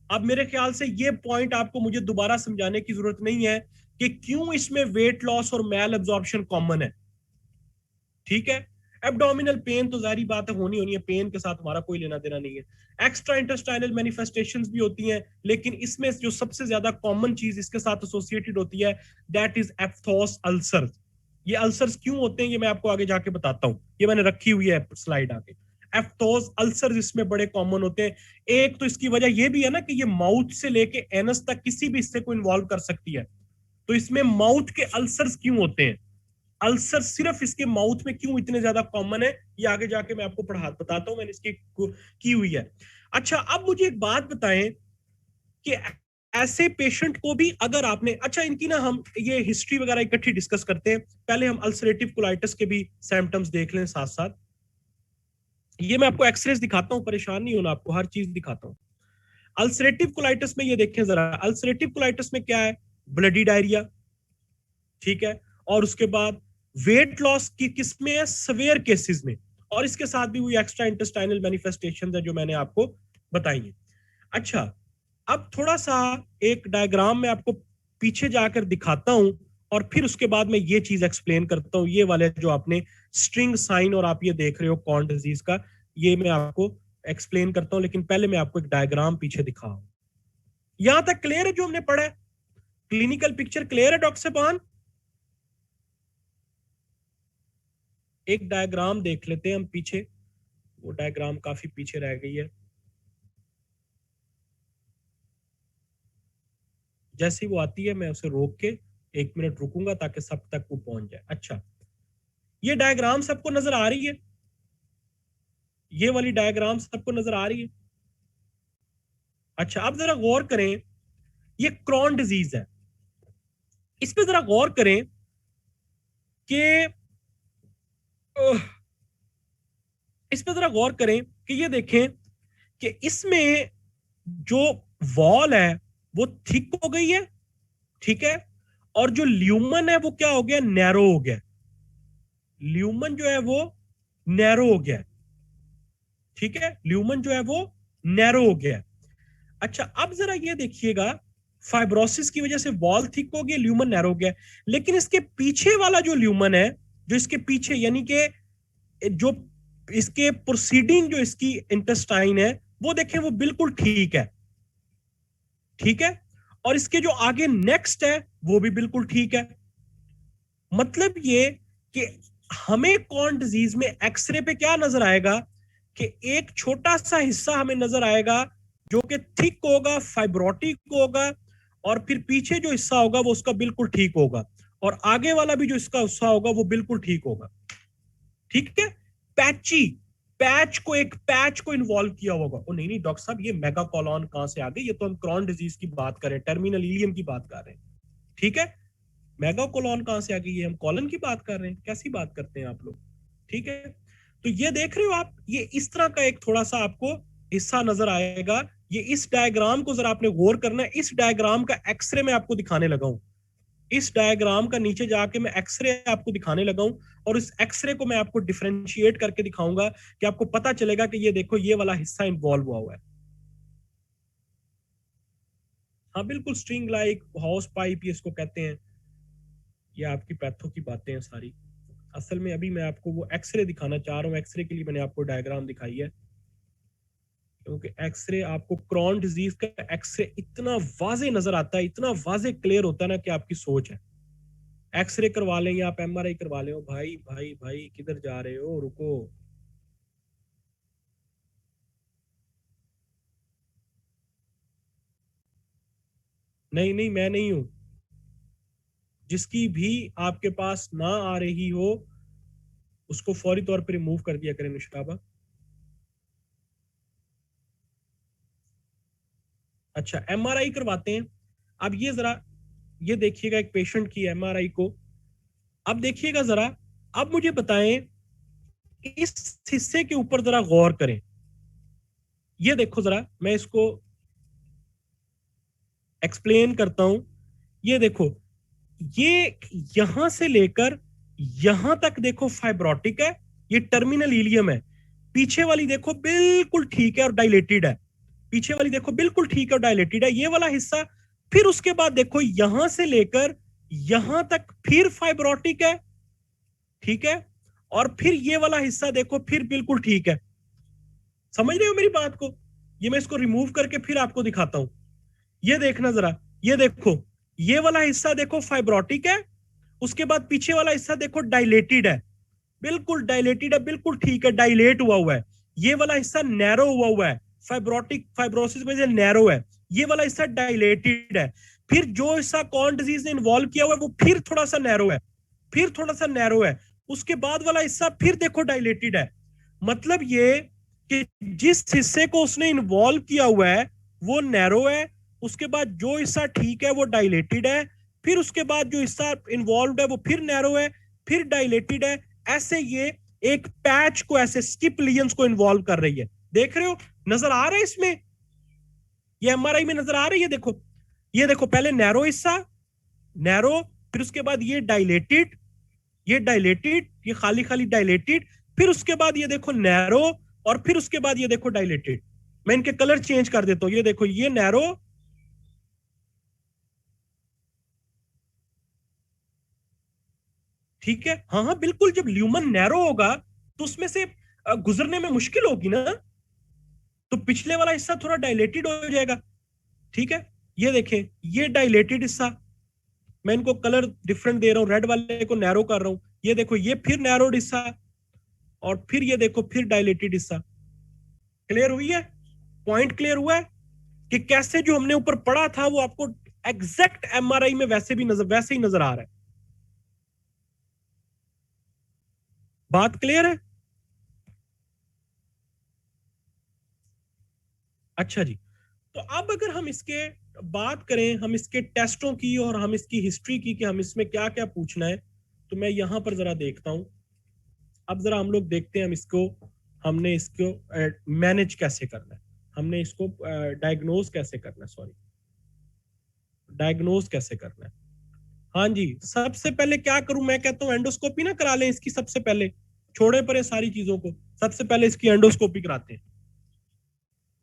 अब मेरे ख्याल से ये पॉइंट आपको मुझे दोबारा समझाने की जरूरत नहीं है कि क्यों इसमें वेट लॉस और मैल एब्जॉर्प्शन कॉमन है। ठीक है, एब्डोमिनल पेन तो जारी बात है, होनी है, पेन के साथ हमारा कोई लेना देना नहीं है। एक्स्ट्रा इंटेस्टाइनल मैनिफेस्टेशंस भी होती हैं, लेकिन इसमें जो सबसे ज्यादा कॉमन चीज इसके साथ एसोसिएटेड होती है दैट इज एफ्थोस अल्सर। ये अल्सर्स क्यों होते हैं ये मैं आपको आगे जाके बताता हूँ, ये मैंने रखी हुई है स्लाइड आगे। एफ्थोस अल्सर इसमें बड़े कॉमन होते हैं। एक तो इसकी वजह ये भी है ना कि ये माउथ से लेके एनस तक किसी भी हिस्से को इन्वॉल्व कर सकती है। तो इसमें माउथ के अल्सर्स क्यों होते हैं, अल्सर सिर्फ इसके माउथ में क्यों इतने ज्यादा कॉमन है, ये आगे जाके मैं आपको बताता हूं, मैंने इसकी की हुई है। अच्छा, अब मुझे एक बात बताएं कि ऐसे पेशेंट को भी अगर आपने, अच्छा इनकी ना हम ये हिस्ट्री वगैरह इकट्ठी डिस्कस करते हैं, पहले हम अल्सरेटिव कोलाइटिस के भी सिम्टम्स देख लें साथ साथ। ये मैं आपको एक्सरेज दिखाता हूं, परेशान नहीं होना, आपको हर चीज दिखाता हूं। अल्सरेटिव कोलाइटिस में ये देखें जरा, अल्सरेटिव कोलाइटिस में क्या है? ब्लडी डायरिया, ठीक है, और उसके बाद वेट लॉस की किसमें है? सवेयर केसेस में, और इसके साथ भी वही एक्स्ट्रा इंटेस्टाइनल मैनिफेस्टेशन है जो मैंने आपको बताई है। अच्छा, अब थोड़ा सा एक डायग्राम में आपको पीछे जाकर दिखाता हूं और फिर उसके बाद मैं ये चीज एक्सप्लेन करता हूं। ये वाले जो आपने स्ट्रिंग साइन और आप ये देख रहे हो कॉर्न डिजीज का, ये मैं आपको एक्सप्लेन करता हूं, लेकिन पहले मैं आपको एक डायग्राम पीछे दिखाऊं। यहां तक क्लियर है जो हमने पढ़ा है? क्लिनिकल पिक्चर क्लियर है डॉक्टर साहब? एक डायग्राम देख लेते हैं हम पीछे, वो डायग्राम काफी पीछे रह गई है। जैसे ही वो आती है मैं उसे रोक के 1 मिनट रुकूंगा ताकि सब तक वो पहुंच जाए। अच्छा, ये डायग्राम सबको नजर आ रही है? ये वाली डायग्राम सबको नजर आ रही है? अच्छा, अब जरा गौर करें, ये क्रॉन डिजीज है, इस पे जरा गौर करें कि इस पे जरा गौर करें कि ये देखें कि इसमें जो वॉल है वो थिक हो गई है, ठीक है, और जो ल्यूमन है वो क्या हो गया? नैरो हो गया। ल्यूमन जो है वो नैरो हो गया, ठीक है, ल्यूमन जो है वो नैरो हो गया। अच्छा, अब जरा ये देखिएगा, फाइब्रोसिस की वजह से वॉल थिक हो गया, ल्यूमन नैरो हो गया, लेकिन इसके पीछे वाला जो ल्यूमन है, जो इसके पीछे यानी कि जो इसके प्रोसीडिंग जो इसकी इंटेस्टाइन है वो देखें वो बिल्कुल ठीक है, ठीक है, और इसके जो आगे नेक्स्ट है वो भी बिल्कुल ठीक है। मतलब ये कि हमें कॉर्न डिजीज में एक्सरे पे क्या नजर आएगा कि एक छोटा सा हिस्सा हमें नजर आएगा जो कि थिक होगा, फाइब्रोटिक होगा, और फिर पीछे जो हिस्सा होगा वो उसका बिल्कुल ठीक होगा, और आगे वाला भी जो इसका हिस्सा होगा वो बिल्कुल ठीक होगा। ठीक है, पैची, एक पैच को इन्वॉल्व किया होगा। ओ नहीं नहीं डॉक्टर साहब, ये मेगा कॉलॉन कहां से आ गई? ये तो हम क्रॉन डिजीज की बात कर रहे हैं, टर्मिनल इलियम की बात कर रहे हैं। ठीक है, मेगा कॉलॉन कहां से आ गई? है हम कॉलन की बात कर रहे हैं, कैसी बात करते हैं आप लोग? ठीक है, तो ये देख रहे हो आप, ये इस तरह का एक थोड़ा सा आपको हिस्सा नजर आएगा। ये इस डायग्राम को जरा आपने गौर करना है, इस डायग्राम का एक्सरे में आपको दिखाने लगा हूं। इस डायग्राम का नीचे जाके मैं एक्सरे आपको दिखाने लगा हूं, और इस एक्सरे को मैं आपको डिफरेंशिएट करके दिखाऊंगा कि आपको पता चलेगा कि ये देखो ये वाला हिस्सा इन्वॉल्व हुआ है। हाँ बिल्कुल, स्ट्रिंग लाइक, हाउस पाइप, ये इसको कहते हैं। ये आपकी पैथो की बातें हैं सारी। असल में अभी मैं आपको वो एक्सरे दिखाना चाह रहा हूँ, एक्सरे के लिए मैंने आपको डायग्राम दिखाई है, क्योंकि एक्सरे आपको क्रॉन डिजीज का एक्सरे इतना वाजे नजर आता है, इतना वाजे क्लियर होता है ना कि आपकी सोच है। एक्सरे करवा लें या आप एमआरआई करवा लें, भाई भाई भाई किधर जा रहे हो, रुको। नहीं नहीं, मैं नहीं हूं। जिसकी भी आपके पास ना आ रही हो उसको फौरी तौर पर रिमूव कर दिया करें निशाबा। अच्छा, एमआरआई करवाते हैं। अब ये जरा ये देखिएगा एक पेशेंट की एमआरआई को। अब देखिएगा जरा, अब मुझे बताएं, इस हिस्से के ऊपर जरा गौर करें। ये देखो जरा, मैं इसको एक्सप्लेन करता हूं। ये देखो, ये यहां से लेकर यहां तक देखो फाइब्रोटिक है, ये टर्मिनल इलियम है। पीछे वाली देखो बिल्कुल ठीक है और डायलेटेड है। पीछे वाली देखो बिल्कुल ठीक है और डायलेटेड है, ये वाला हिस्सा। फिर उसके बाद देखो यहां से लेकर यहां तक फिर फाइब्रोटिक है, ठीक है। और फिर ये वाला हिस्सा देखो फिर बिल्कुल ठीक है। समझ रहे हो मेरी बात को? ये मैं इसको रिमूव करके फिर आपको दिखाता हूं। ये देखना जरा, ये देखो, ये वाला हिस्सा देखो फाइब्रोटिक है, उसके बाद पीछे वाला हिस्सा देखो डायलेटेड है, बिल्कुल डायलेटेड है, बिल्कुल ठीक है, डायलेट हुआ हुआ है। ये वाला हिस्सा नैरो हुआ हुआ है, फाइब्रोटिक फाइब्रोसिस में से नैरो है। ये वाला हिस्सा डायलेटेड है। फिर जो हिस्सा कॉर्न डिजीज ने इन्वॉल्व किया हुआ है वो फिर थोड़ा सा नैरो है, फिर थोड़ा सा नैरो है। उसके बाद वाला हिस्सा फिर देखो डायलेटेड है। मतलब ये कि जिस हिस्से को उसने इन्वॉल्व किया हुआ है वो नैरो है, उसके बाद जो हिस्सा ठीक है वो डायलेटेड है, फिर उसके बाद जो हिस्सा इन्वॉल्व है वो फिर नैरो है, फिर डायलेटेड है। ऐसे ये एक पैच को, ऐसे स्किप लीजन्स को इन्वॉल्व कर रही है। देख रहे हो, नजर आ रहा है इसमें? ये एमआरआई में नजर आ रही है, देखो। ये देखो, पहले नैरो हिस्सा, नैरो, फिर उसके बाद ये डायलेटेड, ये डायलेटेड, ये खाली खाली डायलेटेड, फिर उसके बाद ये देखो नैरो, और फिर उसके बाद ये देखो डायलेटेड। मैं इनके कलर चेंज कर देता हूं। ये देखो, ये नैरो, ठीक है। हाँ हाँ बिल्कुल, जब ल्यूमन नैरो होगा तो उसमें से गुजरने में मुश्किल होगी ना, तो पिछले वाला हिस्सा थोड़ा डायलेटेड हो जाएगा, ठीक है। ये देखें, ये डायलेटेड हिस्सा, मैं इनको कलर डिफरेंट दे रहा हूं, रेड वाले को नैरो कर रहा हूं। ये देखो, ये फिर नैरोड हिस्सा, और फिर ये देखो फिर डायलेटेड हिस्सा। क्लियर हुई है? पॉइंट क्लियर हुआ है कि कैसे जो हमने ऊपर पढ़ा था वो आपको एग्जैक्ट एमआरआई में वैसे भी नजर, वैसे ही नजर आ रहा है। बात क्लियर है? अच्छा जी, तो अब अगर हम इसके बात करें, हम इसके टेस्टों की और हम इसकी हिस्ट्री की कि हम इसमें क्या क्या पूछना है, तो मैं यहां पर जरा देखता हूं। अब जरा हम लोग देखते हैं हम इसको, हमने इसको मैनेज कैसे करना है, हमने इसको डायग्नोज कैसे करना है, सॉरी, डायग्नोज कैसे करना है। हाँ जी, सबसे पहले क्या करूं, मैं कहता हूं एंडोस्कोपी ना करा लें इसकी सबसे पहले। छोड़े परे सारी चीजों को, सबसे पहले इसकी एंडोस्कोपी कराते हैं।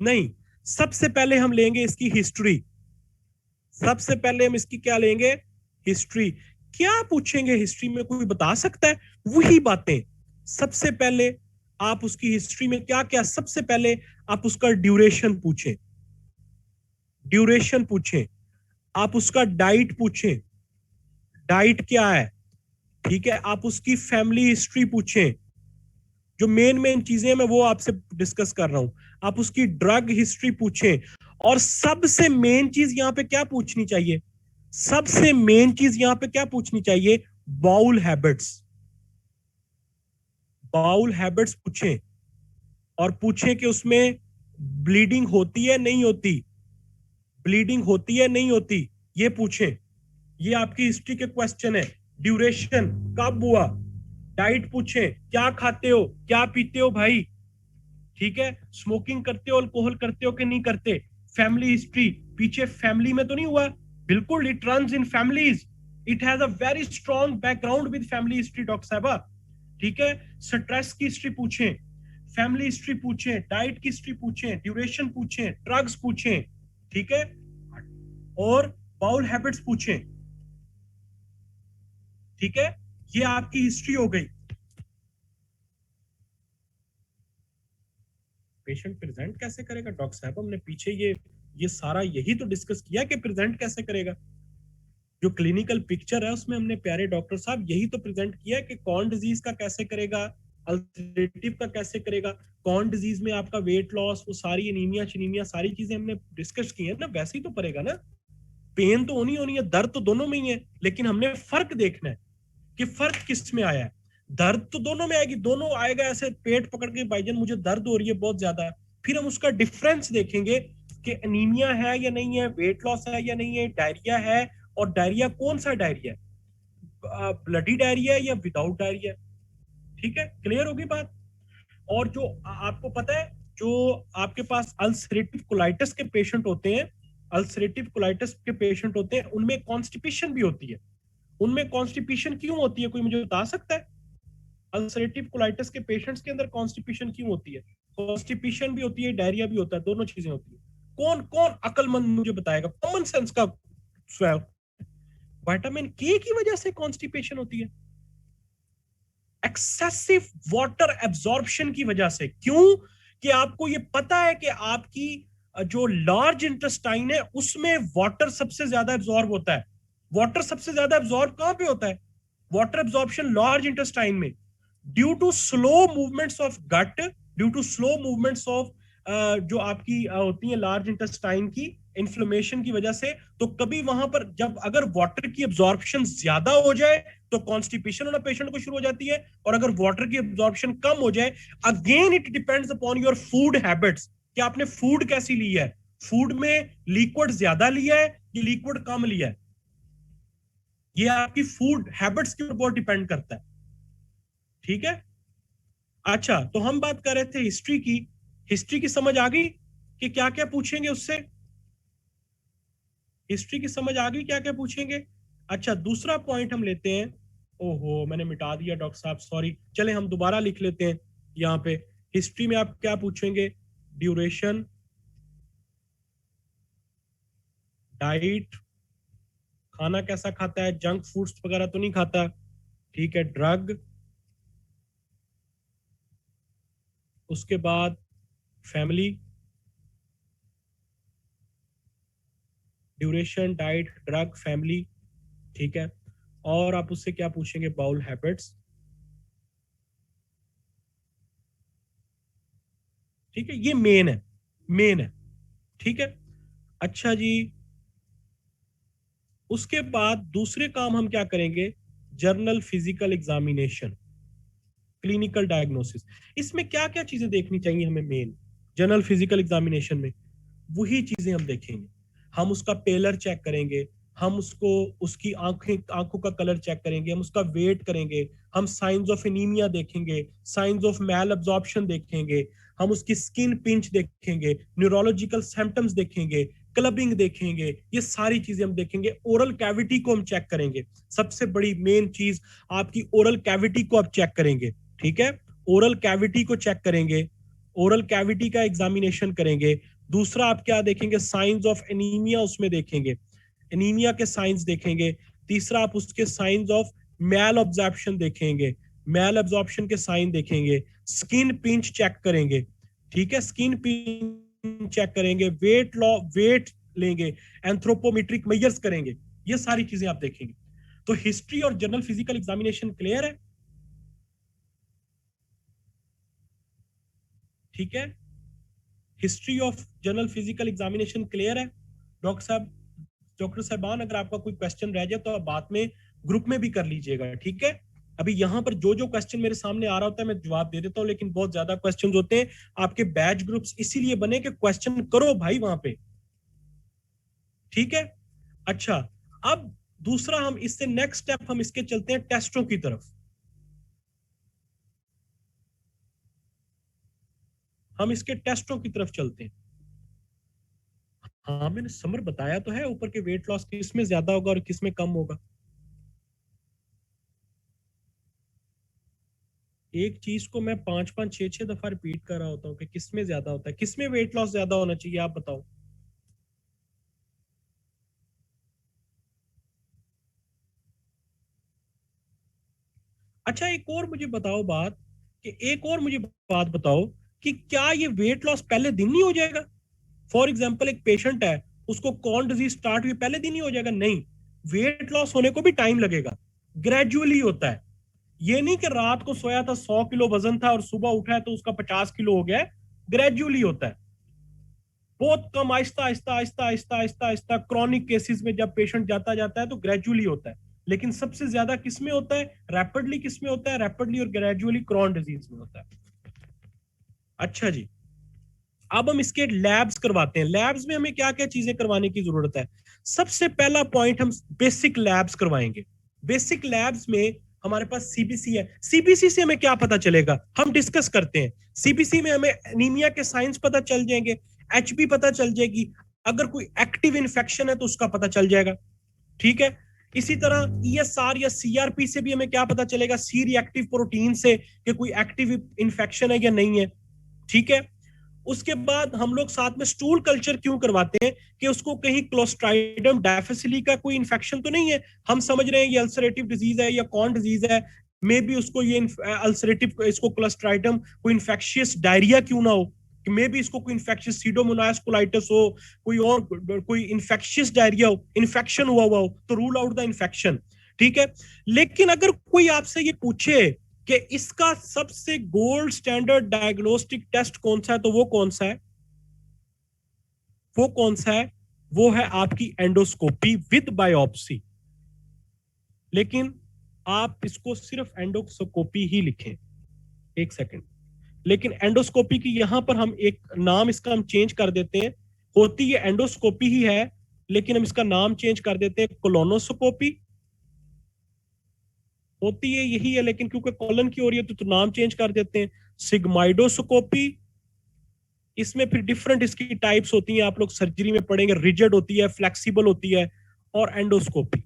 नहीं, सबसे पहले हम लेंगे इसकी हिस्ट्री। सबसे पहले हम इसकी क्या लेंगे? हिस्ट्री। क्या पूछेंगे हिस्ट्री में, कोई बता सकता है? वही बातें। सबसे पहले आप उसकी हिस्ट्री में क्या क्या, सबसे पहले आप उसका ड्यूरेशन पूछें, ड्यूरेशन पूछें। आप उसका डाइट पूछें, डाइट क्या है, ठीक है। आप उसकी फैमिली हिस्ट्री पूछें, जो मेन मेन चीजें मैं वो आपसे डिस्कस कर रहा हूं। आप उसकी ड्रग हिस्ट्री पूछें, और सबसे मेन चीज यहां पे क्या पूछनी चाहिए, सबसे मेन चीज यहां पे क्या पूछनी चाहिए? Bowl habits. बाउल हैबिट्स पूछें, और पूछें कि उसमें ब्लीडिंग होती है नहीं होती, ब्लीडिंग होती है नहीं होती, ये पूछें। ये आपकी हिस्ट्री के क्वेश्चन है। ड्यूरेशन, कब हुआ, डाइट पूछें, क्या खाते हो, क्या पीते हो भाई, ठीक है। स्मोकिंग करते हो, अल्कोहल करते हो कि नहीं करते। फैमिली हिस्ट्री, पीछे फैमिली में तो नहीं हुआ, बिल्कुल it runs in families, it has a very strong background with family history doctor साहबा, ठीक है। स्ट्रेस की हिस्ट्री पूछें, फैमिली हिस्ट्री पूछें, डाइट की हिस्ट्री पूछें, ड्यूरेशन पूछें, ड्रग्स पूछें, ठीक है, और बाउल हैबिट्स पूछें, ठीक है। ये आपकी हिस्ट्री हो गई। पेशेंट प्रेजेंट कैसे करेगा डॉक्टर साहब, हमने पीछे ये सारा यही तो डिस्कस किया कि प्रेजेंट कैसे करेगा। जो क्लिनिकल पिक्चर है उसमें हमने प्यारे डॉक्टर साहब यही तो प्रेजेंट किया कि कौन डिजीज का कैसे करेगा, अल्सरेटिव का कैसे करेगा, कौन डिजीज में आपका वेट लॉस, वो सारी एनीमिया चिनीमिया सारी चीजें हमने डिस्कस की है ना, वैसे ही तो पड़ेगा ना। पेन तो होनी होनी है, दर्द तो दोनों में ही है, लेकिन हमने फर्क देखना है कि फर्क किस में आया है। दर्द तो दोनों में आएगी, दोनों आएगा ऐसे पेट पकड़ के भाईजान मुझे दर्द हो रही है बहुत ज्यादा, फिर हम उसका डिफरेंस देखेंगे कि एनीमिया है या नहीं है, वेट लॉस है या नहीं है, डायरिया है, और डायरिया कौन सा डायरिया है, ब्लडी डायरिया या विदाउट डायरिया, ठीक है। क्लियर होगी बात। और जो आपको पता है, जो आपके पास अल्सरेटिव कोलाइटिस के पेशेंट होते हैं, अल्सरेटिव कोलाइटिस के पेशेंट होते हैं, उनमें कॉन्स्टिपेशन भी होती है। उनमें कॉन्स्टिपेशन क्यों होती है, कोई मुझे बता सकता है? अल्सरेटिव कोलाइटिस के पेशेंट्स के अंदर कॉन्स्टिपेशन क्यों होती है? कॉन्स्टिपेशन भी होती है, डायरिया भी होता है, दोनों चीजें होती है। कौन कौन अकलमंद मुझे बताएगा, कॉमन सेंस का स्वैव? विटामिन के की वजह से कॉन्स्टिपेशन होती है, एक्सेसिव वाटर एब्जॉर्प्शन की वजह से। क्यों? कि आपको ये पता है कि आपकी जो लार्ज इंटेस्टाइन है उसमें वाटर सबसे ज्यादा एब्जॉर्ब होता है। वाटर सबसे ज्यादा एब्जॉर्ब कहां पे होता है? वाटर एब्जॉर्प्शन लार्ज इंटेस्टाइन में। Due to slow movements of gut, due to slow movements of जो आपकी होती है लार्ज इंटेस्टाइन की इन्फ्लेमेशन की वजह से, तो कभी वहां पर जब अगर वाटर की एब्जॉर्प्शन ज्यादा हो जाए तो कॉन्स्टिपेशन होना पेशेंट को शुरू हो जाती है, और अगर वाटर की एब्जॉर्प्शन कम हो जाए, again it depends upon your food habits, कि आपने फूड कैसी ली है, फूड में लिक्विड ज्यादा लिया है कि लिक्विड कम लिया है, ये आपकी फूड हैबिट्स के ऊपर डिपेंड करता है, ठीक है। अच्छा, तो हम बात कर रहे थे हिस्ट्री की। हिस्ट्री की समझ आ गई कि क्या क्या पूछेंगे उससे? हिस्ट्री की समझ आ गई क्या क्या पूछेंगे? अच्छा, दूसरा पॉइंट हम लेते हैं। ओहो, मैंने मिटा दिया डॉक्टर साहब, सॉरी। चले हम दोबारा लिख लेते हैं यहाँ पे। हिस्ट्री में आप क्या पूछेंगे? ड्यूरेशन, डाइट, खाना कैसा खाता है, जंक फूड्स वगैरह तो नहीं खाता, ठीक है, ड्रग, उसके बाद family, duration, diet, drug, family, ठीक है। और आप उससे क्या पूछेंगे? बाउल हैबिट्स, ठीक है, ये मेन है, मेन है, ठीक है। अच्छा जी, उसके बाद दूसरे काम हम क्या करेंगे? Journal physical examination, clinical diagnosis. इसमें क्या क्या चीजें देखनी चाहिए हमें मेन जर्नल फिजिकल एग्जामिनेशन में? वही चीजें हम देखेंगे। हम उसका पेलर चेक करेंगे, हम उसको उसकी आंखों का कलर चेक करेंगे, हम उसका वेट करेंगे, हम साइंस ऑफ एनीमिया देखेंगे, साइंस ऑफ मैल अब्जॉर्प्शन देखेंगे, हम उसकी स्किन पिंच देखेंगे, न्यूरोलॉजिकल सिम्टम्स देखेंगे, क्लबिंग देखेंगे, ये सारी चीजें हम देखेंगे। ओरल कैविटी को हम चेक करेंगे, सबसे बड़ी मेन चीज आपकी ओरल कैविटी को आप चेक करेंगे, ठीक है। ओरल कैविटी को चेक करेंगे, ओरल कैविटी का एग्जामिनेशन करेंगे। दूसरा आप क्या देखेंगे? साइंस ऑफ एनीमिया उसमें देखेंगे, एनीमिया के साइंस देखेंगे। तीसरा आप उसके साइंस ऑफ मैल ऑब्जॉर्प्शन देखेंगे, मैल ऑब्जॉर्प्शन के साइन देखेंगे। स्किन पिंच चेक करेंगे, ठीक है, स्किन पिंच चेक करेंगे, वेट लेंगे, एंथ्रोपोमेट्रिक मेजर्स करेंगे, ये सारी चीजें आप देखेंगे। तो हिस्ट्री और जनरल फिजिकल एग्जामिनेशन क्लियर है, ठीक है। History of general physical examination clear है डॉक्टर साहब? डॉक्टर साहबान, अगर आपका कोई क्वेश्चन रह जाए तो आप बाद में ग्रुप में भी कर लीजिएगा, ठीक है। अभी यहाँ पर जो जो क्वेश्चन मेरे सामने आ रहा होता है मैं जवाब दे देता हूँ, लेकिन बहुत ज्यादा क्वेश्चन होते हैं। आपके बैच ग्रुप्स इसीलिए बने कि क्वेश्चन करो भाई वहां पे, ठीक है। अच्छा, अब दूसरा हम इससे नेक्स्ट स्टेप हम इसके चलते हैं टेस्टों की तरफ। हम इसके टेस्टों की तरफ चलते हैं। हाँ, मैंने समर बताया तो है ऊपर के वेट लॉस किस में ज्यादा होगा और किस में कम होगा। एक चीज को मैं 5-5 6-6 दफा रिपीट कर रहा होता हूँ कि किसमें ज्यादा होता है, किसमें वेट लॉस ज्यादा होना चाहिए, आप बताओ। अच्छा एक और मुझे बताओ बात, कि एक और मुझे बात बताओ कि क्या ये वेट लॉस पहले दिन नहीं हो जाएगा? फॉर एग्जाम्पल एक पेशेंट है, उसको कॉर्न डिजीज स्टार्ट हुई, पहले दिन ही हो जाएगा? नहीं, वेट लॉस होने को भी टाइम लगेगा, ग्रेजुअली होता है। ये नहीं कि रात को सोया था 100 किलो वजन था और सुबह उठा है तो उसका 50 किलो हो गया है, ग्रेजुअली होता है, बहुत कम, आहिस्ता आहिस्ता आहिस्ता आहिस्ता आहिस्ता आहिस्ता। क्रॉनिक केसेस में जब पेशेंट जाता जाता है तो ग्रेजुअली होता है, लेकिन सबसे ज्यादा किस में होता है, रैपिडली किस में होता है, रैपिडली और ग्रेजुअली क्रॉन डिजीज में होता है। अच्छा जी, अब हम इसके लैब्स करवाते हैं। लैब्स में हमें क्या क्या चीजें करवाने की जरूरत है? सबसे पहला पॉइंट, हम बेसिक लैब्स करवाएंगे। बेसिक लैब्स में हमारे पास सीबीसी है। सीबीसी से हमें क्या पता चलेगा, हम डिस्कस करते हैं। सीबीसी में हमें एनीमिया के साइंस पता चल जाएंगे, एचबी पता चल जाएगी, अगर कोई एक्टिव इन्फेक्शन है तो उसका पता चल जाएगा, ठीक है। इसी तरह ईएसआर या सीआरपी से भी हमें क्या पता चलेगा, सी रिएक्टिव प्रोटीन से, कि कोई एक्टिव इन्फेक्शन है या नहीं है, ठीक है। उसके बाद हम लोग साथ में स्टूल कल्चर क्यों करवाते हैं, कि उसको कहीं क्लोस्ट्राइडम डायफिसिली का कोई इन्फेक्शन तो नहीं है। हम समझ रहे हैं ये अल्सरेटिव डिजीज है या कौन डिजीज है, मे बी उसको ये अल्सरेटिव, इसको क्लोस्ट्राइडम कोई इन्फेक्शियस डायरिया क्यों ना हो, कि मे बी इसको कोई इन्फेक्शियस सीडोमोनास कोलाइटिस हो, कोई और कोई इन्फेक्शियस डायरिया हो, इन्फेक्शन हुआ हुआ हो, तो रूल आउट द इन्फेक्शन, ठीक है। लेकिन अगर कोई आपसे ये पूछे कि इसका सबसे गोल्ड स्टैंडर्ड डायग्नोस्टिक टेस्ट कौन सा है, तो वो कौन सा है, वो कौन सा है, वो है आपकी एंडोस्कोपी विद बायोप्सी। लेकिन आप इसको सिर्फ एंडोस्कोपी ही लिखें, एक सेकंड। लेकिन एंडोस्कोपी की यहां पर हम एक नाम इसका हम चेंज कर देते हैं, होती है एंडोस्कोपी ही है, लेकिन हम इसका नाम चेंज कर देते हैं कोलोनोस्कोपी। होती है यही है, लेकिन क्योंकि कॉलन की हो रही है तो नाम चेंज कर देते हैं, सिग्माइडोस्कोपी। इसमें फिर डिफरेंट इसकी टाइप्स होती हैं, आप लोग सर्जरी में पढ़ेंगे, रिजिड होती है, फ्लेक्सिबल होती है, और एंडोस्कोपी,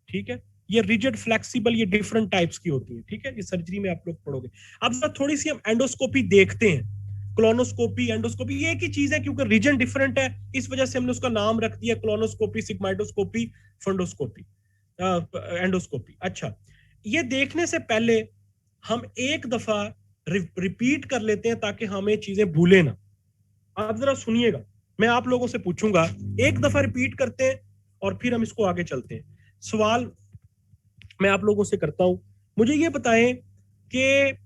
ठीक है। ये रिजिड फ्लेक्सिबल ये डिफरेंट टाइप्स की होती है, ठीक है, ये सर्जरी में आप लोग पढ़ोगे। अब सर थोड़ी सी हम एंडोस्कोपी देखते हैं, क्लोनोस्कोपी एंडोस्कोपी ये एक ही चीज है, क्योंकि रीजन डिफरेंट है, इस वजह से हमने उसका नाम रख दिया क्लोनोस्कोपी, सिग्माइडोस्कोपी, फंडोस्कोपी, एंडोस्कोपी। अच्छा, ये देखने से पहले हम एक दफा रिपीट कर लेते हैं ताकि हमें चीजें भूले ना। आप जरा सुनिएगा, मैं आप लोगों से पूछूंगा, एक दफा रिपीट करते हैं और फिर हम इसको आगे चलते हैं। सवाल मैं आप लोगों से करता हूं, मुझे ये बताएं कि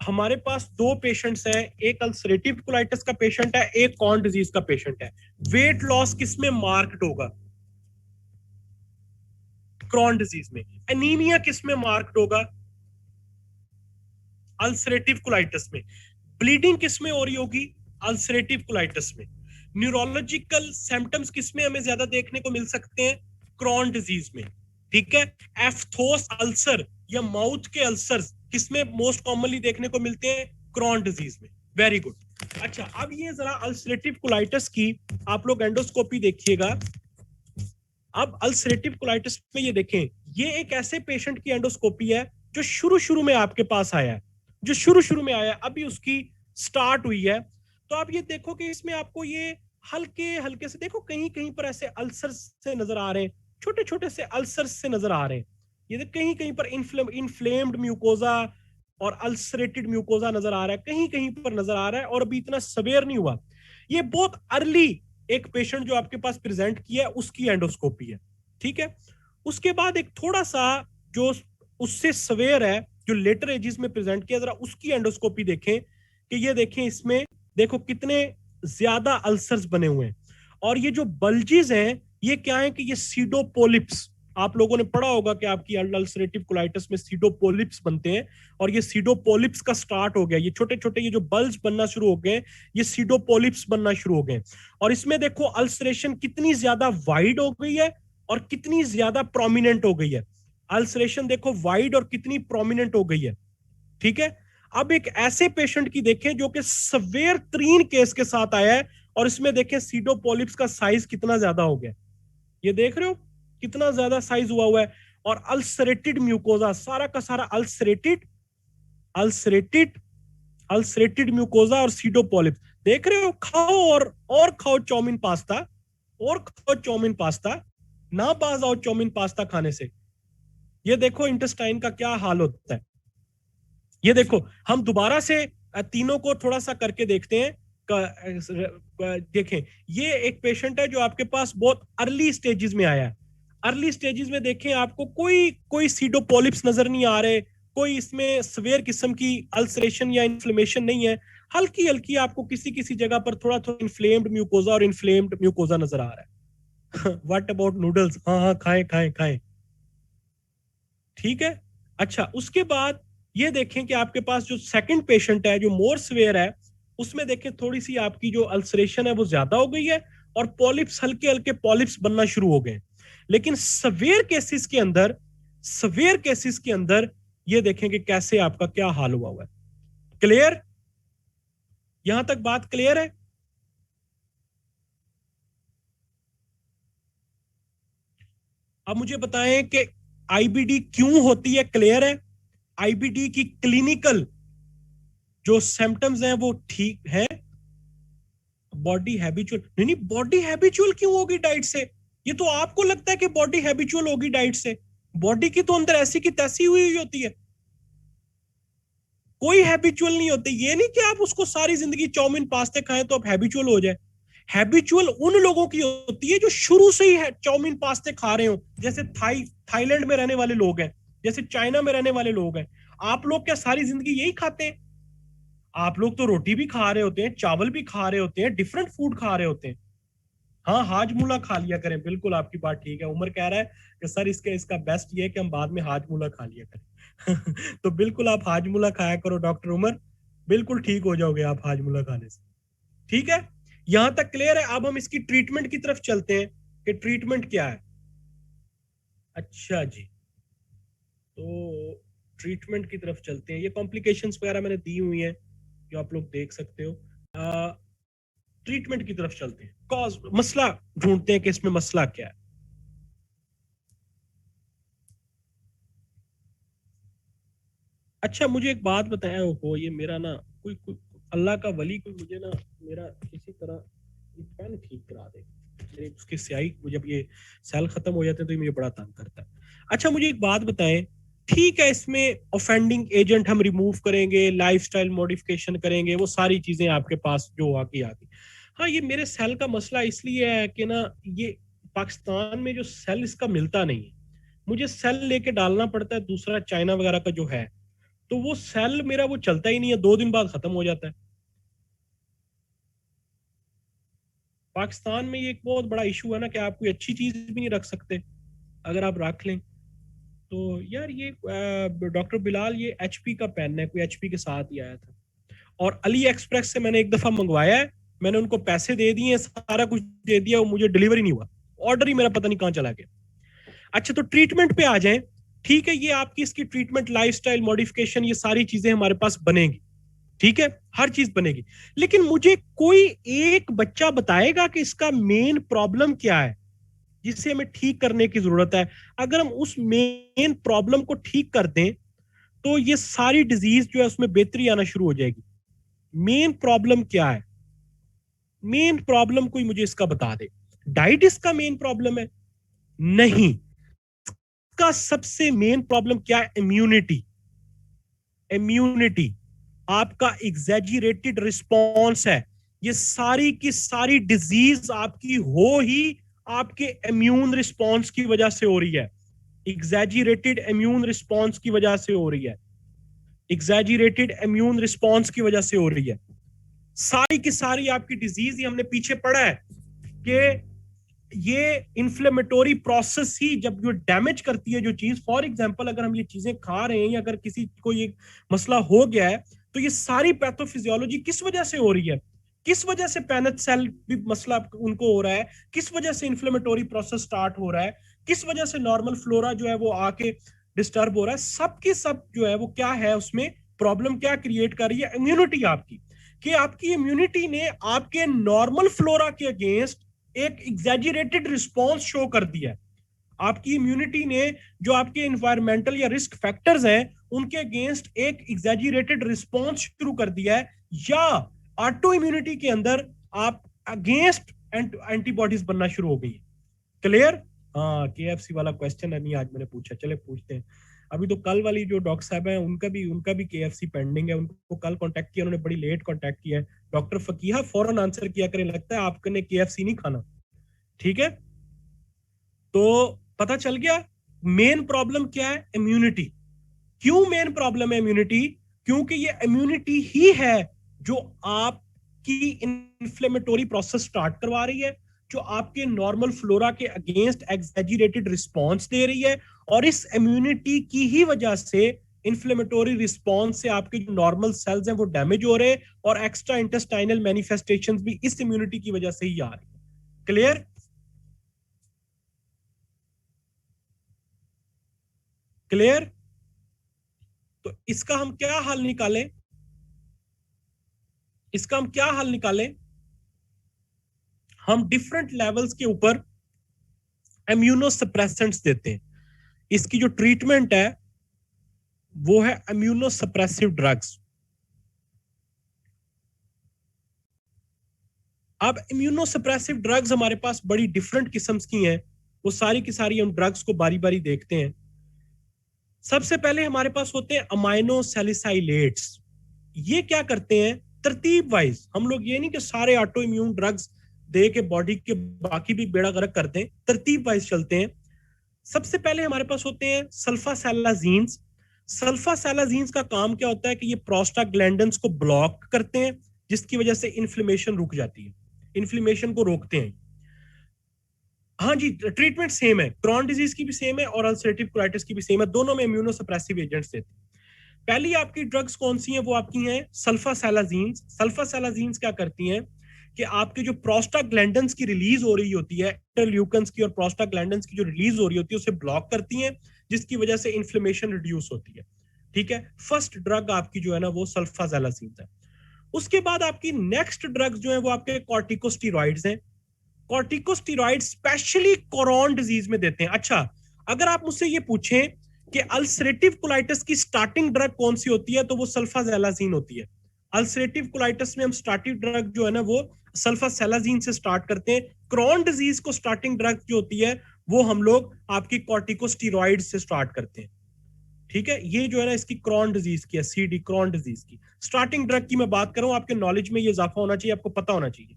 हमारे पास दो पेशेंट्स हैं, एक अल्सरेटिव कोलाइटिस का पेशेंट है, एक कॉर्न डिजीज का पेशेंट है। वेट लॉस किसमें मार्क्ड होगा? क्रॉन डिजीज में। एनीमिया किसमें मार्क्ड होगा? अल्सरेटिव कोलाइटिस में। ब्लीडिंग किसमें हो रही होगी? अल्सरेटिव कोलाइटिस में। न्यूरोलॉजिकल सिम्टम्स किसमें हमें ज्यादा देखने को मिल सकते हैं? क्रॉन डिजीज में, ठीक है। एफ्थोस अल्सर या माउथ के अल्सर्स किसमें मोस्ट कॉमनली देखने को मिलते हैं? क्रॉन डिजीज में। Very good. अच्छा, अब ये जरा अल्सरेटिव कोलाइटिस की आप लोग एंडोस्कोपी देखिएगा। अब अल्सरेटिव कोलाइटिस में ये देखें, ये एक ऐसे पेशेंट की एंडोस्कोपी है जो शुरू शुरू में आपके पास आया है, जो शुरू शुरू में आया, अभी उसकी स्टार्ट हुई है। तो आप ये देखो कि इसमें आपको ये हल्के हल्के से देखो, कहीं कहीं पर ऐसे अल्सर से नजर आ रहे हैं, छोटे छोटे से अल्सर्स से नजर आ रहे हैं। ये कहीं कहीं पर इन्फ्लेम्ड म्यूकोजा और अल्सरेटेड म्यूकोजा नजर आ रहा है, कहीं कहीं पर नजर आ रहा है, और अभी इतना सवेयर नहीं हुआ। ये बहुत अर्ली एक पेशेंट जो आपके पास प्रेजेंट किया है उसकी एंडोस्कोपी है, ठीक है। उसके बाद एक थोड़ा सा जो उससे सवेयर है, जो लेटर एजेस में प्रेजेंट किया, जरा उसकी एंडोस्कोपी देखें, कि ये देखें इसमें देखो कितने ज्यादा अल्सर्स बने हुए हैं, और ये जो बल्जेस हैं ये क्या है, कि ये सीडोपोलिप्स, आप लोगों ने पढ़ा होगा कि आपकी अल्सरेटिव कोलाइटिस में सीडोपोलिप्स बनते हैं, और ये सीडोपोलिप्स का स्टार्ट हो गया, ये छोटे छोटे ये जो बल्ज बनना शुरू हो गए, ये सीडोपोलिप्स बनना शुरू हो गए। और इसमें देखो अल्सरेशन कितनी ज्यादा वाइड हो गई है और कितनी ज्यादा प्रोमिनेंट हो गई है। अल्सरेशन देखो वाइड और कितनी प्रोमिनेंट हो गई है, ठीक है। अब एक ऐसे पेशेंट की देखें जो कि सवेयर तरीन केस के साथ आया है, और इसमें देखें सीडोपोलिप्स का साइज कितना ज्यादा हो गया, ये देख रहे हो कितना ज्यादा साइज हुआ हुआ है। और अल्सरेटेड म्यूकोजा, सारा का सारा अल्सरेटेड अल्सरेटेड अल्सरेटेड म्यूकोजा और सीडोपॉलिप्स। देख रहे हो, खाओ और खाओ चाउमीन पास्ता, और खाओ चाउमीन पास्ता, ना बाज आओ चाउमीन पास्ता खाने से। ये देखो इंटेस्टाइन का क्या हाल होता है। ये देखो, हम दोबारा से तीनों को थोड़ा सा करके देखते हैं। देखें, ये एक पेशेंट है जो आपके पास बहुत अर्ली स्टेजेस में आया है। अर्ली स्टेजेस में देखें, आपको कोई सीडोपॉलिप्स नजर नहीं आ रहे, कोई इसमें सवेयर किस्म की अल्सरेशन या इन्फ्लेमेशन नहीं है, हल्की हल्की आपको किसी किसी जगह पर थोड़ा थोड़ा इन्फ्लेम्ड म्यूकोजा और इन्फ्लेम्ड म्यूकोजा नजर आ रहा है। What about noodles? हाँ हाँ, खाएं खाएं खाएं, ठीक है। अच्छा, उसके बाद ये देखें कि आपके पास जो सेकंड पेशेंट है जो मोर सवेयर है, उसमें देखें थोड़ी सी आपकी जो अल्सरेशन है वो ज्यादा हो गई है और पॉलिप्स, हल्के हल्के पॉलिप्स बनना शुरू हो गए। लेकिन सवेयर केसेस के अंदर ये देखें कि कैसे आपका क्या हाल हुआ है। क्लियर? यहां तक बात क्लियर है? अब मुझे बताएं कि आईबीडी क्यों होती है। क्लियर है? आईबीडी की क्लिनिकल जो सिम्टम्स हैं वो ठीक है। बॉडी हैबिचुअल नहीं, बॉडी हैबिचुअल क्यों होगी डाइट से? ये तो आपको लगता है कि बॉडी हैबिचुअल होगी डाइट से। बॉडी की तो अंदर ऐसी की तैसी हुई होती है, कोई हैबिचुअल नहीं होती। ये नहीं कि आप उसको सारी जिंदगी चाउमीन पास्ते खाएं तो आप हैबिचुअल हो जाए। हैबिचुअल उन लोगों की होती है जो शुरू से ही है चाउमीन पास्ते खा रहे हो, जैसे थाईलैंड में रहने वाले लोग हैं, जैसे चाइना में रहने वाले लोग हैं। आप लोग क्या सारी जिंदगी यही खाते हैं? आप लोग तो रोटी भी खा रहे होते हैं, चावल भी खा रहे होते हैं, डिफरेंट फूड खा रहे होते हैं। हाँ, हाजमूला खा लिया करें, बिल्कुल आपकी बात ठीक है। उमर कह रहा है कि सर इसका बेस्ट ये है कि हम बाद में हाजमूला खा लिया करें। तो बिल्कुल आप हाजमूला खाया करो डॉक्टर उमर, बिल्कुल ठीक हो जाओगे आप हाजमूला खाने से। ठीक है, यहां तक क्लियर है? अब हम इसकी ट्रीटमेंट की तरफ चलते हैं कि ट्रीटमेंट क्या है। अच्छा जी, तो ट्रीटमेंट की तरफ चलते हैं। ये कॉम्प्लिकेशंस वगैरह मैंने दी हुई हैं जो आप लोग देख सकते हो। ट्रीटमेंट की तरफ चलते हैं, कॉज मसला ढूंढते हैं कि इसमें मसला क्या है। अच्छा, मुझे एक बात बताया हो, ये मेरा ना कोई अल्लाह का वली कोई मुझे ना मेरा किसी तरह पेन ठीक करा दे। मेरे उसकी स्याही, जब ये सेल खत्म हो जाते हैं तो ये मुझे बड़ा तंग करता है। अच्छा, मुझे एक बात बताएं, ठीक है इसमें ऑफेंडिंग एजेंट हम रिमूव करेंगे, लाइफस्टाइल मॉडिफिकेशन करेंगे, वो सारी चीजें आपके पास जो आके आती। हाँ, ये मेरे सेल का मसला इसलिए है कि ना ये पाकिस्तान में जो सेल इसका मिलता नहीं है, मुझे सेल लेके डालना पड़ता है दूसरा चाइना वगैरह का जो है, तो वो सेल मेरा वो चलता ही नहीं है, 2 दिन बाद खत्म हो जाता है। पाकिस्तान में ये एक बहुत बड़ा इशू है ना कि आप कोई अच्छी चीज भी नहीं रख सकते। अगर आप रख लें तो यार, ये डॉक्टर बिलाल, ये एचपी का पेन है, कोई एचपी के साथ ही आया था और अली एक्सप्रेस से मैंने एक दफा मंगवाया है, मैंने उनको पैसे दे दिए, सारा कुछ दे दिया, वो मुझे डिलीवरी नहीं हुआ, ऑर्डर ही मेरा पता नहीं कहां चला गया। अच्छा, तो ट्रीटमेंट पे आ जाएं। ठीक है, ये आपकी इसकी ट्रीटमेंट, लाइफस्टाइल मॉडिफिकेशन, ये सारी चीजें हमारे पास बनेगी। ठीक है, हर चीज बनेगी। लेकिन मुझे कोई एक बच्चा बताएगा कि इसका मेन प्रॉब्लम क्या है जिससे हमें ठीक करने की जरूरत है। अगर हम उस मेन प्रॉब्लम को ठीक कर दें तो ये सारी डिजीज जो है उसमें बेहतरी आना शुरू हो जाएगी। मेन प्रॉब्लम क्या है? मेन प्रॉब्लम कोई मुझे इसका बता दे। डाइट इसका मेन प्रॉब्लम है? नहीं, इसका सबसे मेन प्रॉब्लम क्या है? इम्यूनिटी। इम्यूनिटी आपका एग्जैजरेटेड रिस्पॉन्स है। ये सारी की सारी डिजीज आपकी हो ही आपके इम्यून रिस्पॉन्स की वजह से हो रही है। एग्जैजरेटेड इम्यून रिस्पॉन्स की वजह से हो रही है। एग्जैजरेटेड इम्यून रिस्पॉन्स की वजह से हो रही है। सारी की सारी आपकी डिजीज ही हमने पीछे पड़ा है कि ये इन्फ्लेमेटोरी प्रोसेस ही जब जो डैमेज करती है जो चीज, फॉर एग्जांपल अगर हम ये चीजें खा रहे हैं या अगर किसी को ये मसला हो गया है, तो ये सारी पैथोफिजियोलॉजी किस वजह से हो रही है? किस वजह से पैनेट सेल भी मसला उनको हो रहा है? किस वजह से इन्फ्लेमेटोरी प्रोसेस स्टार्ट हो रहा है? किस वजह से नॉर्मल फ्लोरा जो है वो आके डिस्टर्ब हो रहा है? सब के सब जो है वो क्या है, उसमें प्रॉब्लम क्या क्रिएट कर रही है? इम्यूनिटी आपकी, कि आपकी इम्यूनिटी ने आपके नॉर्मल फ्लोरा के अगेंस्ट एक एग्जैजरेटेड रिस्पॉन्स शो कर दिया है। आपकी इम्यूनिटी ने जो आपके इन्वायरमेंटल या रिस्क फैक्टर्स हैं उनके अगेंस्ट एक एग्जैजरेटेड रिस्पॉन्स शुरू कर दिया है, या ऑटो इम्यूनिटी के अंदर आप अगेंस्ट एंटीबॉडीज बनना शुरू हो गई। क्लियर? हाँ, केएफसी वाला क्वेश्चन है, नहीं आज मैंने पूछा, चले पूछते हैं। अभी तो कल वाली जो डॉक्टर साहब है उनका भी केएफसी पेंडिंग है, उनको कल कांटेक्ट किया, उन्होंने बड़ी लेट कांटेक्ट किया है। डॉक्टर फकीहा फौरन आंसर किया करें, लगता है आपने केएफसी नहीं खाना। ठीक है, तो पता चल गया मेन प्रॉब्लम क्या है, इम्यूनिटी। क्यों मेन प्रॉब्लम है इम्यूनिटी? क्योंकि ये इम्यूनिटी ही है जो आपकी इन्फ्लेमेटरी प्रोसेस स्टार्ट करवा रही है, जो आपके नॉर्मल फ्लोरा के अगेंस्ट एग्जैजरेटेड रिस्पांस दे रही है, और इस इम्यूनिटी की ही वजह से इन्फ्लेमेटरी रिस्पांस से आपके जो नॉर्मल सेल्स हैं वो डैमेज हो रहे हैं, और एक्स्ट्रा इंटेस्टाइनल मैनिफेस्टेशंस भी इस इम्यूनिटी की वजह से ही आ रही है। क्लियर? क्लियर? तो इसका हम क्या हल निकालें? इसका हम क्या हल निकालें? हम डिफरेंट लेवल्स के ऊपर इम्यूनोसप्रेसेंट्स देते हैं। इसकी जो ट्रीटमेंट है वो है इम्यूनोसप्रेसिव ड्रग्स। अब इम्यूनोसप्रेसिव ड्रग्स हमारे पास बड़ी डिफरेंट किस्म्स की हैं, वो सारी की सारी हम ड्रग्स को बारी बारी देखते हैं। सबसे पहले हमारे पास होते हैं अमाइनो सैलिसाइलेट्स। ये क्या करते हैं? तरतीब वाइज, हम लोग ये नहीं कि सारे ऑटो इम्यून ड्रग्स दे के बॉडी के बाकी भी बेड़ा गर्क करते हैं, तरतीब वाइज चलते हैं। सबसे पहले हमारे पास होते हैं सल्फासैलाजीन्स। सल्फासैलाजीन्स का काम क्या होता है कि ये प्रोस्टाग्लैंडिन्स को ब्लॉक करते हैं, जिसकी वजह से इन्फ्लेमेशन रुक जाती है, इन्फ्लेमेशन को रोकते हैं। हाँ जी, ट्रीटमेंट सेम है, क्रॉन डिजीज की भी सेम है और अल्सरेटिव कोलाइटिस की भी सेम है, दोनों में इम्यूनोसप्रेसिव एजेंट्स देते हैं। पहली आपकी ड्रग्स कौन सी हैं? वो आपकी हैं सल्फासैलाजीन्स। सल्फासैलाजीन्स क्या करती हैं कि आपके जो प्रोस्टाग्लैंडिन्स की रिलीज हो रही होती है, इंटरल्यूकन्स की और प्रोस्टाग्लैंडिन्स की जो रिलीज हो रही होती है उसे ब्लॉक करती हैं, जिसकी वजह से इन्फ्लेमेशन रिड्यूस होती है। ठीक है, फर्स्ट ड्रग आपकी जो है ना वो सल्फासैलाजीन्स है। उसके बाद आपकी नेक्स्ट ड्रग्स जो है वो आपके कॉर्टिकोस्टेरॉइड्स हैं। कॉर्टिकोस्टेरॉइड स्पेशली कोरोन डिजीज में देते हैं। अच्छा, अगर आप मुझसे ये पूछें कि अल्सरेटिव कोलाइटिस की स्टार्टिंग ड्रग कौन सी होती है, तो वो सल्फासैलाजीन होती है। अल्सरेटिव कोलाइटिस में हम स्टार्टिंग ड्रग जो है ना वो सल्फासैलाजीन से स्टार्ट करते हैं। क्रॉन डिजीज को स्टार्टिंग ड्रग जो होती है वो हम लोग आपकी कॉर्टिकोस्टेरॉइड से स्टार्ट करते हैं। ठीक है, ये जो है ना इसकी क्रॉन डिजीज की है, सीडी क्रॉन डिजीज की स्टार्टिंग ड्रग की मैं बात कर रहा हूं। आपके नॉलेज में ये इजाफा होना चाहिए, आपको पता होना चाहिए।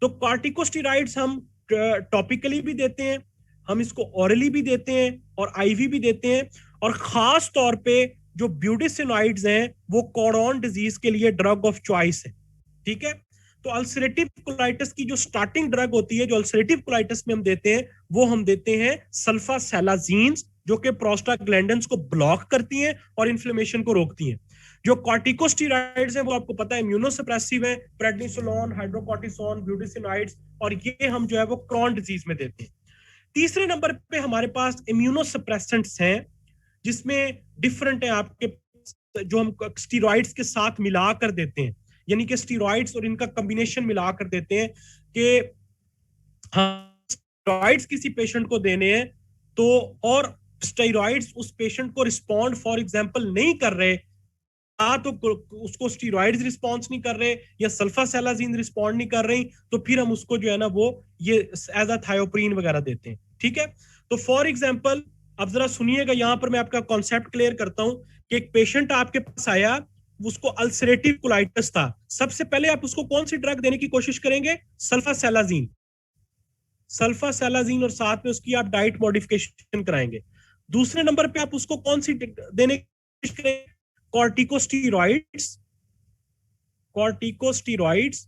तो कॉर्टिकोस्टेरॉइड्स हम टॉपिकली भी देते हैं, हम इसको ओरली भी देते हैं और आईवी भी देते हैं, और खास तौर पे जो ब्यूटिसिनॉइड्स हैं वो कोरोन डिजीज के लिए ड्रग ऑफ चॉइस है। ठीक है, तो अल्सरेटिव कोलाइटिस की जो स्टार्टिंग ड्रग होती है जो अल्सरेटिव कोलाइटिस में हम देते हैं वो हम देते हैं सल्फासैलाजीन्स, जो कि प्रोस्टाग्लैंडिन्स को ब्लॉक करती हैं और इन्फ्लेमेशन को रोकती हैं। जो कॉर्टिकोस्टेरॉइड्स हैं वो आपको पता है इम्यूनोसप्रेसिव है, प्रेडनिसोलोन, हाइड्रोकॉर्टिसोन, ब्यूटिसिनॉइड्स, और ये हम जो है वो क्रॉन डिजीज में देते हैं। तीसरे नंबर पे हमारे पास इम्यूनोसप्रेसेंट्स हैं, जिसमें डिफरेंट है आपके, जो हम स्टीरॉइड्स के साथ मिलाकर देते हैं, यानी कि स्टीरॉइड्स और इनका कॉम्बिनेशन मिलाकर देते हैं कि हाँ स्टेरॉइड्स किसी पेशेंट को देने हैं तो, और स्टेरॉइड्स उस पेशेंट को रिस्पॉन्ड फॉर एग्जांपल नहीं कर रहे, तो उसको स्टीरॉइड्स रिस्पॉन्स नहीं कर रहे या सल्फासैलाजीन रिस्पॉन्ड नहीं कर रही, तो फिर हम उसको जो है ना वो ये एज अ थायोप्रीन वगैरह देते हैं। ठीक है, तो फॉर एग्जांपल अब जरा सुनिएगा, यहां पर मैं आपका कॉन्सेप्ट क्लियर करता हूं कि एक पेशेंट आपके पास आया, उसको अल्सरेटिव कोलाइटिस था। सबसे पहले आप उसको कौन सी ड्रग देने की कोशिश करेंगे? सल्फासैलाजीन। सल्फासैलाजीन और साथ में उसकी आप डाइट मॉडिफिकेशन कराएंगे। दूसरे नंबर पे आप उसको कौन सी देने की कोशिश करेंगे? कॉर्टिकोस्टेरॉइड्स। कॉर्टिकोस्टेरॉइड्स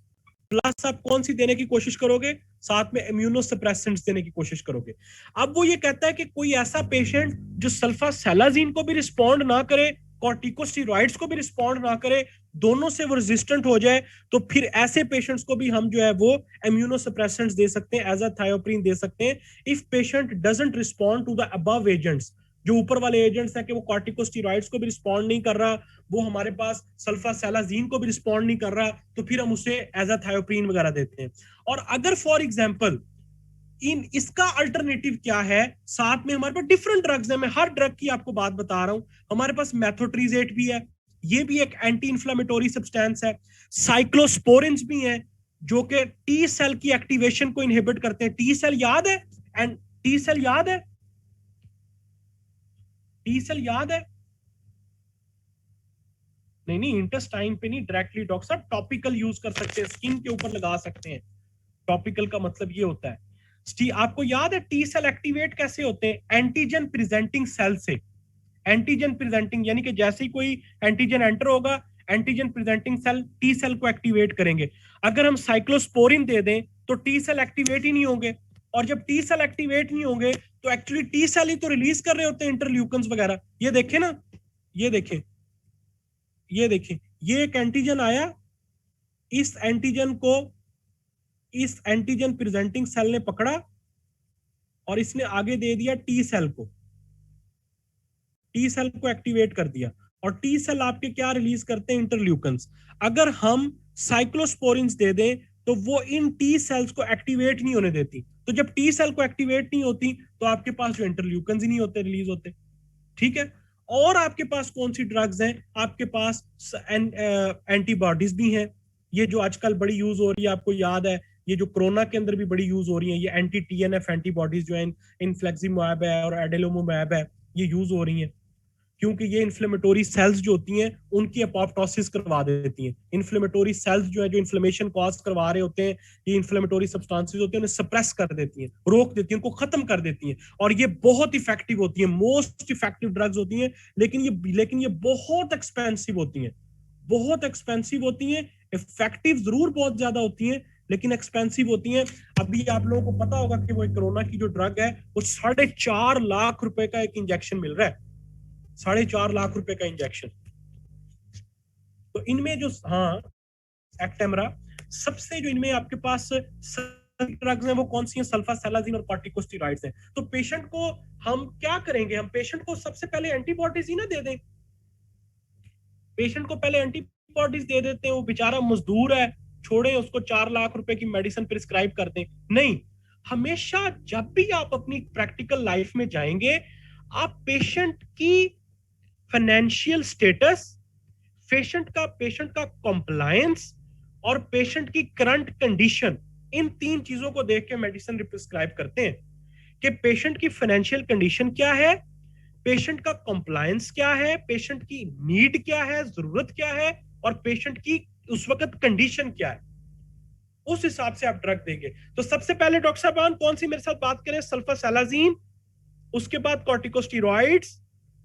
प्लस आप कौन सी देने की कोशिश करोगे? साथ में इम्यूनोसप्रेसेंट्स देने की कोशिश करोगे। अब वो ये कहता है कि कोई ऐसा पेशेंट जो सल्फासैलाजीन को भी रिस्पॉन्ड ना करे, कॉर्टिकोस्टेरॉइड्स को भी रिस्पॉन्ड ना करे, दोनों से वो रेजिस्टेंट हो जाए, तो फिर ऐसे पेशेंट्स को भी हम जो है वो इम्यूनोसप्रेसेंट्स दे सकते हैं, एज अ थायोप्रीन दे सकते हैं। If patient doesn't respond to the above agents, जो ऊपर वाले एजेंट्स हैं कि वो कॉर्टिकोस्टेरॉइड्स को भी रिस्पॉन्ड नहीं कर रहा, वो हमारे पास सल्फासैलाजीन को भी रिस्पॉन्ड नहीं कर रहा, तो फिर हम उसे एज अ थायोप्रीन वगैरह देते हैं। और अगर फॉर एग्जांपल इन इसका अल्टरनेटिव क्या है? साथ में हमारे पास डिफरेंट ड्रग्स है, मैं हर ड्रग की आपको बात बता रहा हूं। हमारे पास मेथोट्रिजेट भी है, ये भी एक एंटी इंफ्लेमेटोरी सब्सटेंस है। साइक्लोस्पोरिन्स भी हैं जो कि टी सेल की एक्टिवेशन को इनहिबिट करते हैं। टी सेल याद है? एंड टी सेल याद है? टी सेल याद है? नहीं, इंटेस्टाइन पे नहीं, डायरेक्टली डॉक्टर साहब टॉपिकल यूज कर सकते हैं, स्किन के ऊपर लगा सकते हैं। टॉपिकल का मतलब ये होता है, आपको याद है टी सेल एक्टिवेट कैसे होते हैं? एंटीजन प्रेजेंटिंग सेल से। एंटीजन प्रेजेंटिंग यानी कि जैसे ही कोई एंटीजन एंटर होगा, antigen presenting cell T cell को एक्टिवेट करेंगे। अगर हम साइक्लोस्पोरिन दे दें तो टी सेल एक्टिवेट ही नहीं होंगे, और जब टी सेल एक्टिवेट नहीं होंगे तो एक्चुअली टी सेल ही तो रिलीज कर रहे होते हैं इंटरल्यूकन्स वगैरह। ये देखें ना, ये देखें, ये देखें, ये एक एंटीजन आया, इस एंटीजन को इस एंटीजन प्रेजेंटिंग सेल ने पकड़ा और इसने आगे दे दिया टी सेल को, टी सेल को एक्टिवेट कर दिया। और टी सेल आपके क्या रिलीज करते हैं? इंटरल्यूकन्स। अगर हम साइक्लोस्पोरिन्स दे दें तो वो इन टी सेल्स को एक्टिवेट नहीं होने देती। तो जब टी सेल को एक्टिवेट नहीं होती तो आपके पास जो इंटरल्यूकन्स ही नहीं होते, रिलीज होते। ठीक है। और आपके पास कौन सी ड्रग्स हैं? आपके पास एंटीबॉडीज भी हैं, ये जो आजकल बड़ी यूज हो रही है, आपको याद है ये जो कोरोना के अंदर भी बड़ी यूज हो रही है, ये एंटी टीएनएफ एंटीबॉडीज जो है, इन्फ्लेक्सिमैब है और एडेलुमैब है, ये यूज हो रही हैं क्योंकि ये इन्फ्लेमेटोरी सेल्स जो होती हैं उनकी अपोप्टोसिस करवा देती हैं। इन्फ्लेमेटोरी सेल्स जो है, जो इन्फ्लेमेशन कॉज करवा रहे होते हैं, ये इन्फ्लेमेटोरी सब्सटेंसेस होती हैं, उन्हें सप्रेस कर देती हैं, रोक देती हैं, उनको खत्म कर देती हैं। और ये बहुत इफेक्टिव होती है, मोस्ट इफेक्टिव ड्रग्स होती हैं। लेकिन ये बहुत एक्सपेंसिव होती हैं, बहुत एक्सपेंसिव होती हैं। इफेक्टिव जरूर बहुत ज्यादा होती हैं लेकिन एक्सपेंसिव होती हैं। अभी आप लोगों को पता होगा कि वो कोरोना की जो ड्रग है वो 4.5 लाख रुपए का एक इंजेक्शन मिल रहा है, 4.5 लाख रुपए का इंजेक्शन। तो इनमें जो, हाँ, एक्टेमरा, सबसे जो इनमें आपके पास ड्रग्स हैं वो कौन सी हैं? सल्फासेलाजिन और कॉर्टिकोस्टेरॉइड्स हैं। तो पेशेंट को हम क्या करेंगे? हम पेशेंट को सबसे पहले एंटीबॉडीज ही ना दे दें, पेशेंट को पहले एंटीबॉडीज दे देते हैं, वो बेचारा मजदूर है, छोड़े उसको 4 लाख रुपए की मेडिसिन प्रिस्क्राइब कर दें। नहीं, हमेशा जब भी आप अपनी प्रैक्टिकल लाइफ में जाएंगे, आप पेशेंट की फाइनेंशियल स्टेटस, पेशेंट का कॉम्प्लायंस और पेशेंट की करंट कंडीशन, इन 3 चीजों को देख के मेडिसिन प्रिस्क्राइब करते हैं कि पेशेंट की फाइनेंशियल कंडीशन क्या है, पेशेंट का कॉम्प्लायंस क्या है, पेशेंट की नीड क्या है, जरूरत क्या है, और पेशेंट की उस वक्त कंडीशन क्या है, उस हिसाब से आप ड्रग देंगे। तो सबसे पहले डॉक्टर साहब कौन सी मेरे साथ बात करें? सल्फासेलाजिन, उसके बाद corticosteroids,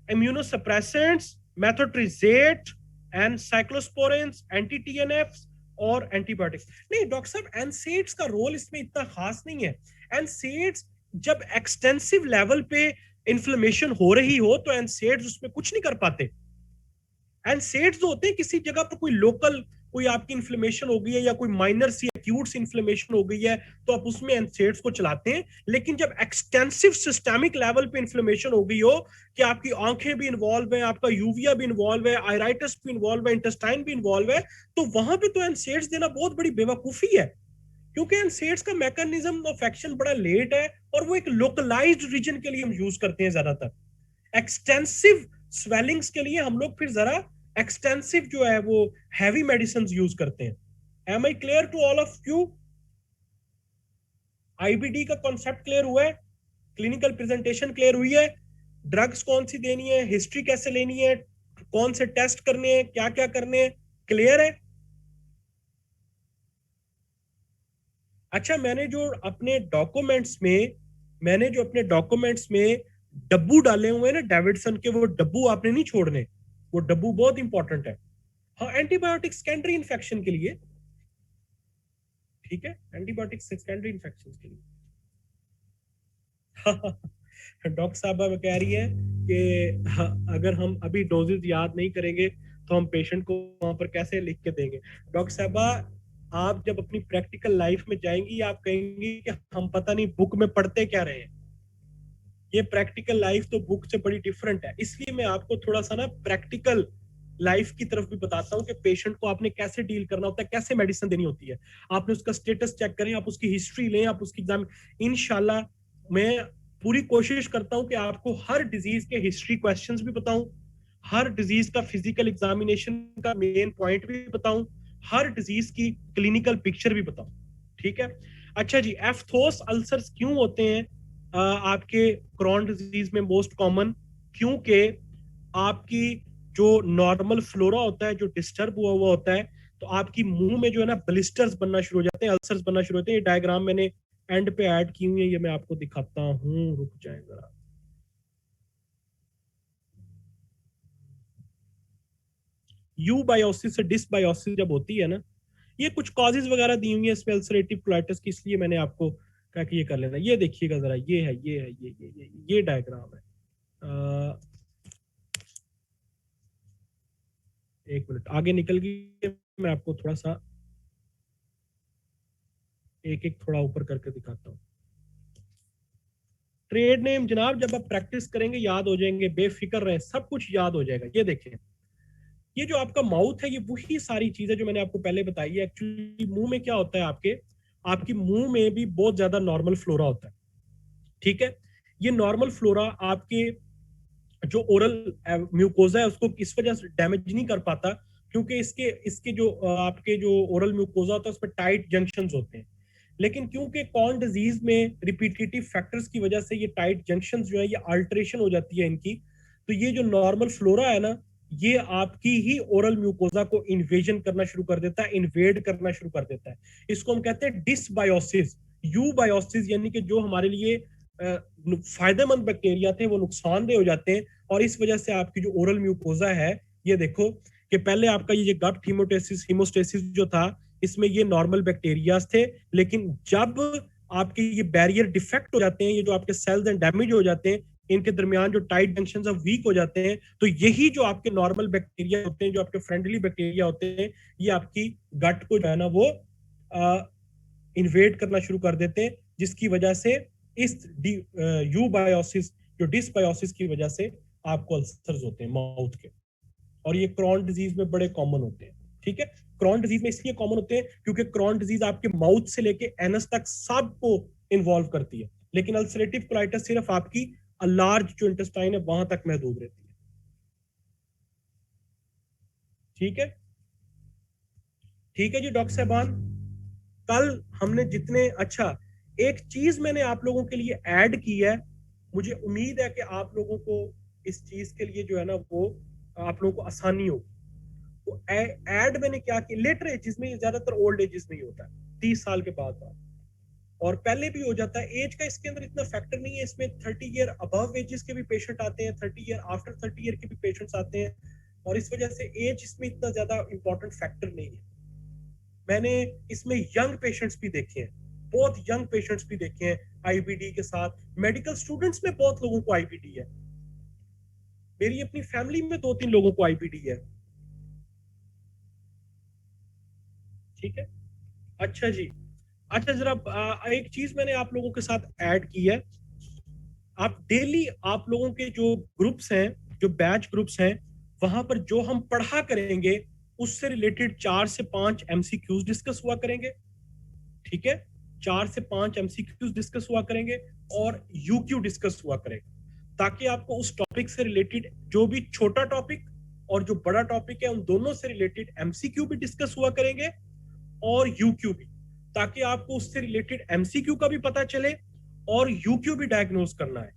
immunosuppressants, methotrexate and cyclosporins, anti TNF और एंटीबायोटिक्स। नहीं डॉक्टर साहब, एनसेड्स का रोल इसमें इतना खास नहीं है। एनसेड्स जब एक्सटेंसिव लेवल पे इन्फ्लेमेशन हो रही हो तो एनसेड्स उसमें कुछ नहीं कर पाते। एनसेड्स जो होते हैं किसी जगह पर कोई लोकल, कोई आपकी इन्फ्लेमेशन हो गई है या कोई माइनर सी एक्यूट इन्फ्लेमेशन हो गई है तो आप उसमें एनसेड्स को चलाते हैं। लेकिन जब एक्सटेंसिव सिस्टेमिक लेवल पे इन्फ्लेमेशन हो गई हो कि आपकी आंखें भी इन्वॉल्व है, आपका यूविया भी इन्वॉल्व है, आयराइटिस भी इन्वॉल्व है, इंटेस्टाइन भी इन्वॉल्व है, तो वहां पे तो एनसेड्स देना बहुत बड़ी बेवकूफी है, क्योंकि एनसेड्स का मैकेनिज्म ऑफ एक्शन बड़ा लेट है और वो एक लोकलाइज्ड रीजन के लिए हम यूज करते हैं ज्यादातर। एक्सटेंसिव स्वेलिंग्स के लिए हम लोग फिर जरा एक्सटेंसिव जो है वो हैवी मेडिसिन यूज करते हैं। Am I clear to all of you? IBD का कॉन्सेप्ट क्लियर हुआ है? क्लिनिकल प्रेजेंटेशन क्लियर हुई है? ड्रग्स कौन सी देनी है, हिस्ट्री कैसे लेनी है, कौन से टेस्ट करने हैं, क्या क्या करने हैं, क्लियर है? अच्छा, मैंने जो अपने डॉक्यूमेंट्स में डब्बू डाले हुए हैं ना डेविडसन के, वो डब्बू आपने नहीं छोड़ने, वो डब्बू बहुत इंपॉर्टेंट है। हाँ, एंटीबायोटिक सेकेंडरी इन्फेक्शन के लिए, ठीक है, एंटीबायोटिक सेकेंडरी इन्फेक्शन के लिए। डॉक्टर साहबा कह रही है कि अगर हम अभी डोजेस याद नहीं करेंगे तो हम पेशेंट को वहां पर कैसे लिख के देंगे? डॉक्टर साहबा, आप जब अपनी प्रैक्टिकल लाइफ में जाएंगी आप कहेंगी कि हम पता नहीं बुक में पढ़ते क्या रहे हैं। ये प्रैक्टिकल लाइफ तो बुक से बड़ी डिफरेंट है, इसलिए मैं आपको थोड़ा सा ना प्रैक्टिकल लाइफ की तरफ भी बताता हूँ कि पेशेंट को आपने कैसे डील करना होता है, कैसे मेडिसिन देनी होती है। आपने उसका स्टेटस चेक करें, आप उसकी हिस्ट्री लें, आप उसकी एग्जाम। इंशाल्लाह मैं पूरी कोशिश करता हूँ कि आपको हर डिजीज के हिस्ट्री क्वेश्चंस भी बताऊं, हर डिजीज का फिजिकल एग्जामिनेशन का मेन पॉइंट भी बताऊं, हर डिजीज की क्लिनिकल पिक्चर भी बताऊं। ठीक है। अच्छा जी, एफ्थोस अल्सर्स क्यों होते हैं आपके क्रॉन डिजीज में मोस्ट कॉमन? क्योंकि आपकी जो नॉर्मल फ्लोरा होता है जो डिस्टर्ब हुआ हुआ होता है, तो आपकी मुंह में जो है ना ब्लिस्टर्स बनना शुरू हो जाते हैं, अल्सर्स बनना शुरू होते हैं। ये डायग्राम मैंने एंड पे ऐड की हुई है, ये मैं आपको दिखाता हूँ, रुक जाए जरा। यू बायोसिस से डिसबायोसिस जब होती है ना, ये कुछ कॉजेज वगैरह दी हुई है इसमें अल्सरेटिव कोलाइटिस की, इसलिए मैंने आपको कहा कि ये कर लेना। ये देखिएगा जरा, ये है, ये डायग्राम है। एक मिनट आगे निकल गई, मैं आपको थोड़ा सा एक एक थोड़ा ऊपर करके दिखाता हूँ। ट्रेड नेम जनाब जब आप प्रैक्टिस करेंगे याद हो जाएंगे, बेफिक्र रहे, सब कुछ याद हो जाएगा। ये देखें, ये जो आपका माउथ है, ये वही सारी चीजें जो मैंने आपको पहले बताई है। एक्चुअली मुंह में क्या होता है, आपकी मुंह में भी बहुत ज्यादा नॉर्मल फ्लोरा होता है। ठीक है। ये नॉर्मल फ्लोरा आपके जो ओरल म्यूकोजा है उसको इस वजह से डैमेज नहीं कर पाता, क्योंकि इसके इसके जो आपके जो ओरल म्यूकोजा होता है उसमें टाइट जंक्शंस होते हैं। लेकिन क्योंकि कॉर्न डिजीज में रिपीटेटिव फैक्टर्स की वजह से ये टाइट जंक्शंस जो है ये अल्टरेशन हो जाती है इनकी, तो ये जो नॉर्मल फ्लोरा है ना, ये आपकी ही ओरल म्यूकोजा को इन्वेजन करना शुरू कर देता है, इन्वेड करना शुरू कर देता है। इसको हम कहते हैं डिसबायोसिस। यू बायोसिस यानी कि जो हमारे लिए फायदेमंद बैक्टीरिया थे वो नुकसानदेह हो जाते हैं, और इस वजह से आपकी जो ओरल म्यूकोजा है, ये देखो कि पहले आपका ये गट हीमोस्टेसिस जो था, इसमें ये नॉर्मल बैक्टीरियाज थे, लेकिन जब आपके ये बैरियर डिफेक्ट हो जाते हैं, ये जो आपके सेल्स एंड डैमेज हो जाते हैं, इनके दरमियान जो टाइट जंक्शंस अब वीक हो जाते हैं, तो यही जो आपके नॉर्मल बैक्टीरिया होते हैं, जो आपके फ्रेंडली बैक्टीरिया होते हैं, ये आपकी गट को जो है ना वो इन्वेड करना शुरू कर देते हैं, जिसकी वजह से इस यू बायोसिस जो डिसबायोसिस की वजह से आपको अल्सर्स होते हैं माउथ के, और ये क्रॉन डिजीज में बड़े कॉमन होते हैं। ठीक है। क्रॉन डिजीज में इसलिए कॉमन होते हैं क्योंकि क्रॉन डिजीज आपके माउथ से लेके एनस तक सबको इन्वॉल्व करती है, लेकिन अल्सरेटिव कोलाइटिस सिर्फ आपकी लार्ज जो इंटेस्टाइन है वहां तक महदूद रहती है। ठीक है। ठीक है जी डॉक्टर साहबान, कल हमने जितने, अच्छा एक चीज मैंने आप लोगों के लिए ऐड की है, मुझे उम्मीद है कि आप लोगों को इस चीज के लिए जो है ना वो आप लोगों को आसानी हो। तो ऐड मैंने क्या की, लेटर एजेस में, ज्यादातर ओल्ड एजेस में ही होता है, 30 साल के बाद, और पहले भी हो जाता है। एज का इसके अंदर इतना फैक्टर नहीं है, इसमें 30 ईयर अबव एजेस के भी पेशेंट आते हैं, 30 ईयर आफ्टर 30 ईयर के भी पेशेंट्स आते हैं, और इस वजह से एज इसमें इतना ज्यादा इंपॉर्टेंट फैक्टर नहीं है। मैंने इसमें यंग पेशेंट्स भी देखे हैं, बहुत यंग पेशेंट्स भी देखे हैं आईबीडी के साथ। मेडिकल स्टूडेंट्स में बहुत लोगों को आईबीडी है, मेरी अपनी फैमिली में 2-3 लोगों को आईबीडी है। ठीक है। अच्छा जी, अच्छा जरा एक चीज मैंने आप लोगों के साथ ऐड की है। आप डेली आप लोगों के जो ग्रुप्स हैं, जो बैच ग्रुप्स हैं, वहां पर जो हम पढ़ा करेंगे उससे रिलेटेड 4 से 5 एमसीक्यूज डिस्कस हुआ करेंगे। ठीक है। 4 से 5 एमसीक्यूज डिस्कस हुआ करेंगे और यूक्यू डिस्कस हुआ करेगा, ताकि आपको उस टॉपिक से रिलेटेड जो भी छोटा टॉपिक और जो बड़ा टॉपिक है उन दोनों से रिलेटेड एमसीक्यू भी डिस्कस हुआ करेंगे और यूक्यू भी, ताकि आपको उससे रिलेटेड एमसीक्यू का भी पता चले और यूक्यू भी डायग्नोज करना है।